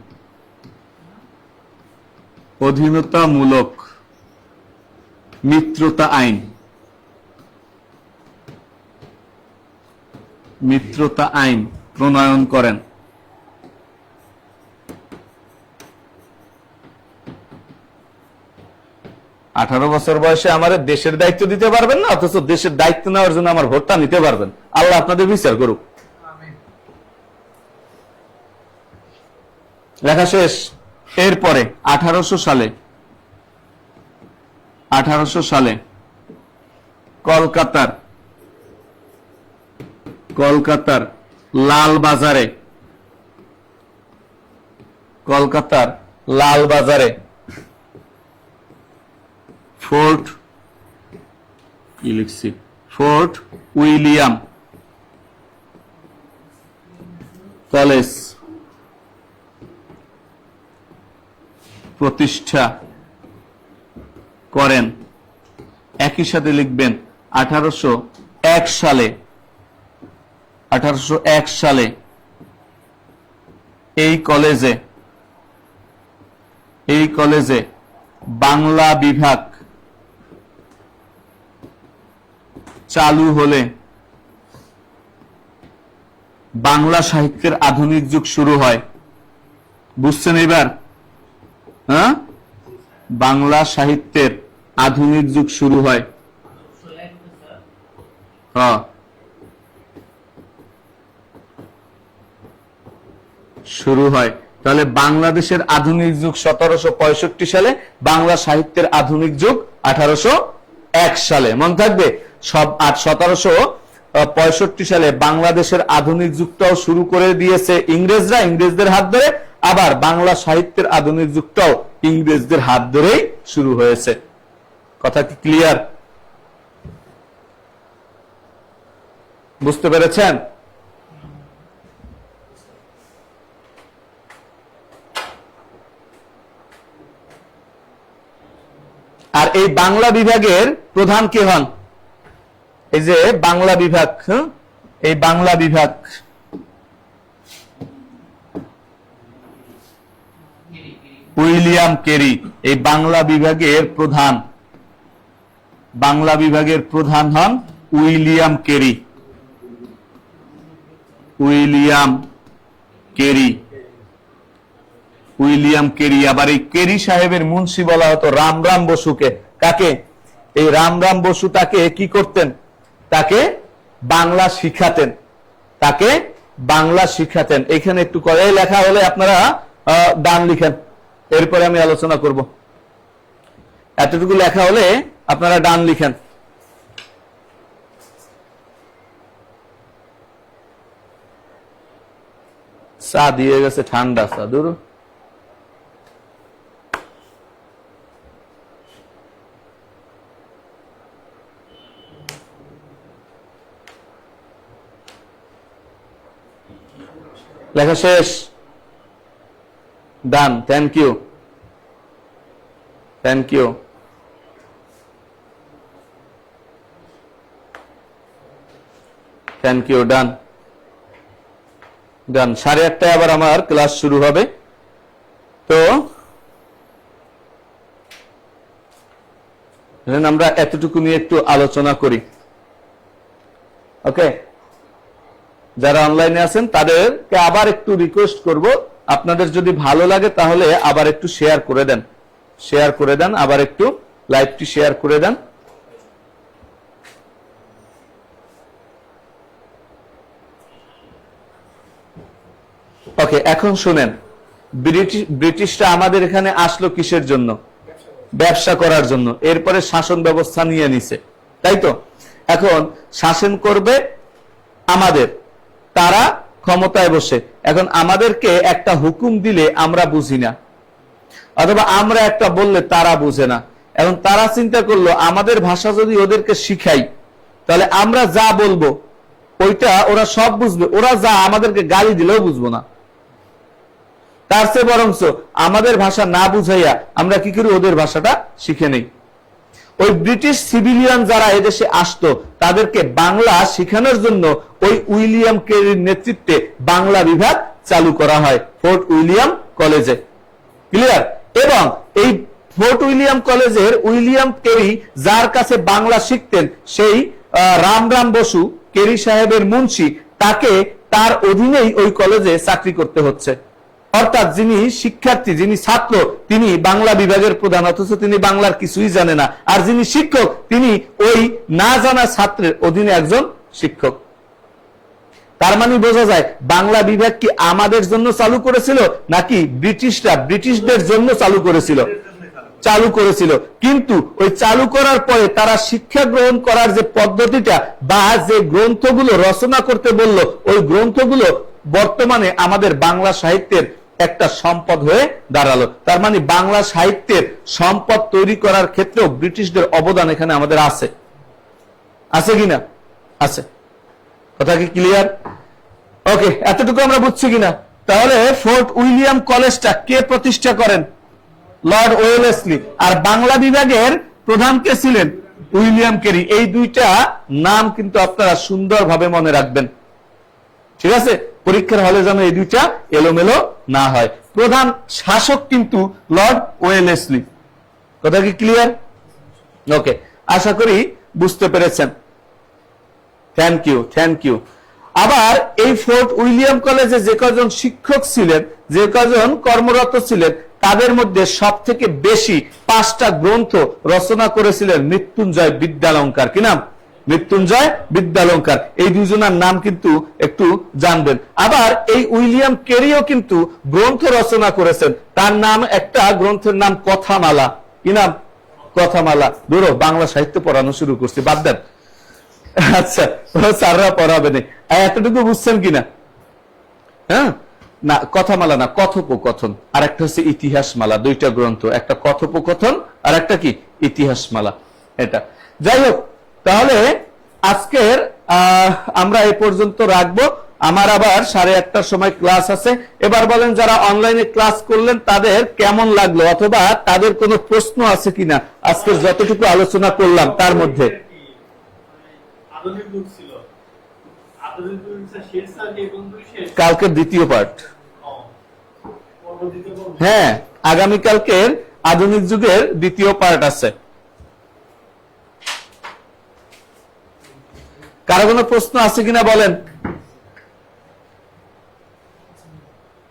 অধীনতামূলক মিত্রতা আইন, মিত্রতা আইন প্রণয়ন করেন। আঠারো বছর বয়সে আমার দেশের দায়িত্ব দিতে পারবেন না, অথচ দেশের দায়িত্ব নেওয়ার জন্য আমার ভোটটা নিতে পারবেন। আল্লাহ আপনাদের বিচার করুক। লেখা শেষ। এরপরে 1800 সালে কলকাতার লাল বাজারে ফোর্ট উইলিয়াম কলেজ প্রতিষ্ঠা করেন। একই সাথে লিখবেন 1801 সালে এই কলেজে বাংলা বিভাগ চালু হলে বাংলা সাহিত্যের আধুনিক যুগ শুরু হয়। বুঝছেন এবার? হ্যাঁ, বাংলা সাহিত্যের আধুনিক যুগ শুরু হয়। হ্যাঁ, শুরু হয়। তাহলে বাংলাদেশের আধুনিক যুগ 1765 সালে, বাংলা সাহিত্যের আধুনিক যুগ 1801 সালে। মনে থাকবে সব। 1765 সালে বাংলাদেশের আধুনিক যুগটাও শুরু করে দিয়েছে ইংরেজরা, ইংরেজদের হাত ধরে। আবার বাংলা সাহিত্যের আধুনিক যুগটাও ইংরেজদের হাত ধরেই শুরু হয়েছে। কথা কি ক্লিয়ার? বুঝতে পেরেছেন? আর এই বাংলা বিভাগের প্রধান কে হন? এই যে বাংলা বিভাগ, এই বাংলা বিভাগ উইলিয়াম কেরি, এই বাংলা বিভাগের প্রধান। বাংলা বিভাগের প্রধান হন উইলিয়াম কেরি। William Carey. আবার এই কেরি সাহেবের মুন্সি বলা হতো রামরাম বসুকে। কাকে? এই রামরাম বসু তাকে কি করতেন? তাকে বাংলা শিখাতেন। এখানে একটু করে লেখা হলে আপনারা ডান লিখেন, এরপরে আমি আলোচনা করব। এতটুকু লেখা হলে আপনারা ডান লিখেন। চা দিয়ে গেছে, ঠান্ডা চা দূর। লেখা শেষ, ডান। Thank you. ডান। 8:30টায় আবার আমার ক্লাস শুরু হবে। তো আমরা এতটুকু নিয়ে একটু আলোচনা করি। ওকে, যারা অনলাইনে আছেন তাদেরকে আবার একটু রিকোয়েস্ট করব, আপনাদের যদি ভালো লাগে তাহলে আবার একটু শেয়ার করে দেন, আবার একটু লাইভটি শেয়ার করে দেন। ওকে, এখন শুনেন, ব্রিটিশরা আমাদের এখানে আসলো কিসের জন্য? ব্যবসা করার জন্য। এরপরে শাসন ব্যবস্থা নিয়ে নিছে, তাই তো? এখন শাসন করবে আমাদের, তারা ক্ষমতায় বসে। এখন আমাদেরকে একটা হুকুম দিলে আমরা বুঝি না, অথবা আমরা একটা বললে তারা বুঝে না। এখন তারা চিন্তা করলো আমাদের ভাষা যদি ওদেরকে শিখাই, তাহলে আমরা যা বলবো ওইটা ওরা সব বুঝবে, ওরা যা আমাদেরকে গালি দিলেও বুঝবো না। তার চেয়ে বরঞ্চ আমাদের ভাষা না বুঝাইয়া আমরা কি করি, ওদের ভাষাটা শিখে নেই। ওই ব্রিটিশ সিভিলিয়ান যারা এদেশে আসতো তাদেরকে বাংলা শিখানোর জন্য ওই উইলিয়াম কেরির নেতৃত্বে বাংলা বিভাগ চালু করা হয় ফোর্ট উইলিয়াম কলেজে। ক্লিয়ার? এবং এই ফোর্ট উইলিয়াম কলেজের উইলিয়াম কেরি যার কাছে বাংলা শিখতেন, সেই রামরাম বসু, কেরি সাহেবের মুন্সি, তাকে তার অধীনেই ওই কলেজে চাকরি করতে হচ্ছে। অর্থাৎ যিনি শিক্ষার্থী, যিনি ছাত্র, তিনি বাংলা বিভাগের প্রধান, অথচ তিনি বাংলার কিছুই জানে না। আর যিনি শিক্ষক, তিনি ওই না জানা ছাত্রের অধীনে একজন শিক্ষক। তার মানে বোঝা যায় বাংলা বিভাগ কি আমাদের জন্য চালু করেছিল, নাকি ব্রিটিশরা ব্রিটিশদের জন্য চালু করেছিল। কিন্তু ওই চালু করার পরে তারা শিক্ষা গ্রহণ করার যে পদ্ধতিটা বা যে গ্রন্থগুলো রচনা করতে বলল, ওই গ্রন্থগুলো বর্তমানে আমাদের বাংলা সাহিত্যের একটা সম্পদ হয়ে দাঁড়ালো। তার মানে বাংলা সাহিত্যের সম্পদ তৈরি করার ক্ষেত্রেও ব্রিটিশদের অবদান এখানে আমাদের আছে, আছে কিনা? আছে। কথা কি ক্লিয়ার? ওকে, এতটুকু আমরা বুঝছি কিনা? তাহলে ফোর্ট উইলিয়াম কলেজটা কে প্রতিষ্ঠা করেন? Lord Wellesley. আর বাংলা বিভাগের প্রধান কে ছিলেন? William Carey. এই দুইটা নাম কিন্তু আপনারা সুন্দরভাবে মনে রাখবেন, ঠিক আছে? পরীক্ষার হলে যেন এই দুইটা এলোমেলো না হয়। প্রধান শাসক কিন্তু লর্ড ওয়েলেসলি। কথা কি ক্লিয়ার? ওকে, আশা করি বুঝতে পেরেছেন। Thank you, thank you. আবার এই ফোর্ট উইলিয়াম কলেজে যে কজন শিক্ষক ছিলেন, যে কজন কর্মরত ছিলেন, তাদের মধ্যে সব থেকে বেশি 5টা গ্রন্থ রচনা করেছিলেন মৃত্যুঞ্জয় বিদ্যালঙ্কার। কি নাম? মৃত্যুঞ্জয় বিদ্যালঙ্কার। এই দুজনের নাম কিন্তু একটু জানবেন। আবার এই উইলিয়াম কেরিও কিন্তু গ্রন্থ রচনা করেছেন। তার নাম, একটা গ্রন্থের নাম কথামালা। কি নাম? কথামালা। ধরো বাংলা সাহিত্য পড়ানো শুরু করছি, বাদ দেন। আচ্ছা, স্যাররা পড়াবে না। এতটুকু বুঝছেন কিনা? হ্যাঁ, না কথামালা না, কথোপকথন। আর একটা হচ্ছে ইতিহাস মালা। দুইটা গ্রন্থ, একটা কথোপকথন আর একটা কি ইতিহাস মালা। এটা যাই হোক, তাহলে আজকের আমরা এই পর্যন্ত রাখবো। আমার আবার 1:30টার সময় ক্লাস আছে। এবার বলেন, যারা অনলাইনে ক্লাস করলেন তাদের কেমন লাগলো, অথবা তাদের কোনো প্রশ্ন আছে কিনা আজকে যতটুকু আলোচনা করলাম তার মধ্যে? কালকের দ্বিতীয় পার্ট। হ্যাঁ, আগামীকালকের আধুনিক যুগের দ্বিতীয় পার্ট আছে। কারো কোনো প্রশ্ন আছে কিনা বলেন?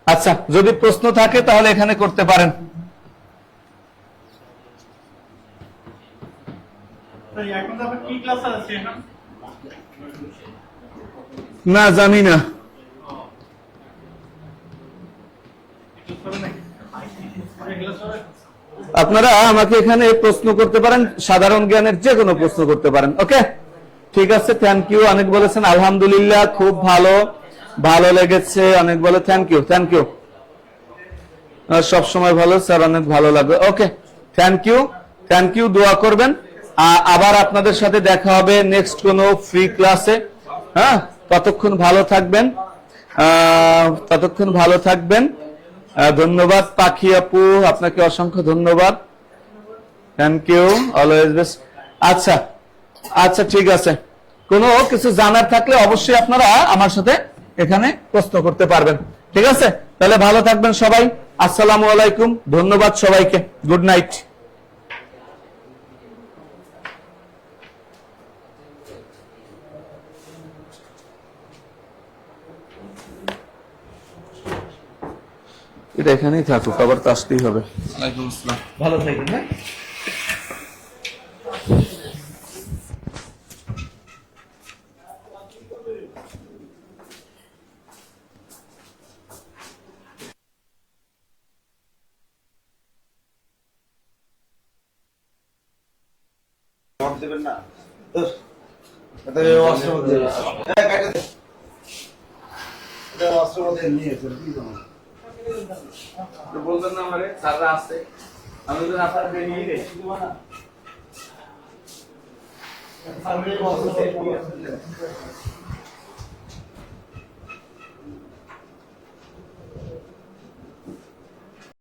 আচ্ছা, যদি প্রশ্ন থাকে তাহলে এখানে করতে পারেন। না, জানি না। আপনারা আমাকে এখানে প্রশ্ন করতে পারেন, সাধারণ জ্ঞানের যে কোনো প্রশ্ন করতে পারেন। ওকে, ঠিক আছে, থ্যাংক ইউ। অনেক বলেছেন আলহামদুলিল্লাহ, খুব ভালো, ভালো লেগেছে। অনেক বলে থ্যাংক ইউ, থ্যাংক ইউ। সব সময় ভালো স্যার, অনেক ভালো লাগবে। ওকে, থ্যাংক ইউ, থ্যাংক ইউ। দোয়া করবেন। আবার আপনাদের সাথে দেখা হবে নেক্সট কোনো ফ্রি ক্লাসে। হ্যাঁ, ততক্ষণ ভালো থাকবেন, ততক্ষণ ভালো থাকবেন। ধন্যবাদ পাখি আপু, আপনাকে অসংখ্য ধন্যবাদ। Thank you, always best. আচ্ছা আচ্ছা, ঠিক আছে। কোনো কিছু জানার থাকলে অবশ্যই আপনারা আমার সাথে এখানে প্রশ্ন করতে পারবেন। ঠিক আছে, তাহলে ভালো থাকবেন সবাই। আসসালামু আলাইকুম, ধন্যবাদ সবাইকে। Good night. এটা এখানেই থাকুক, আবার তো আসতেই হবে। ওয়ালাইকুম আসসালাম, ভালো থাকবেন। হ্যাঁ। দেবেন না তো এটা অস্ত্রের মধ্যে কাটে দে এটা অস্ত্রের মধ্যে নিয়েছে কি জানো বলবেন না আমারে স্যাররা আছে আমি যদি না স্যার নিয়ে যাই না সামনে অস্ত্র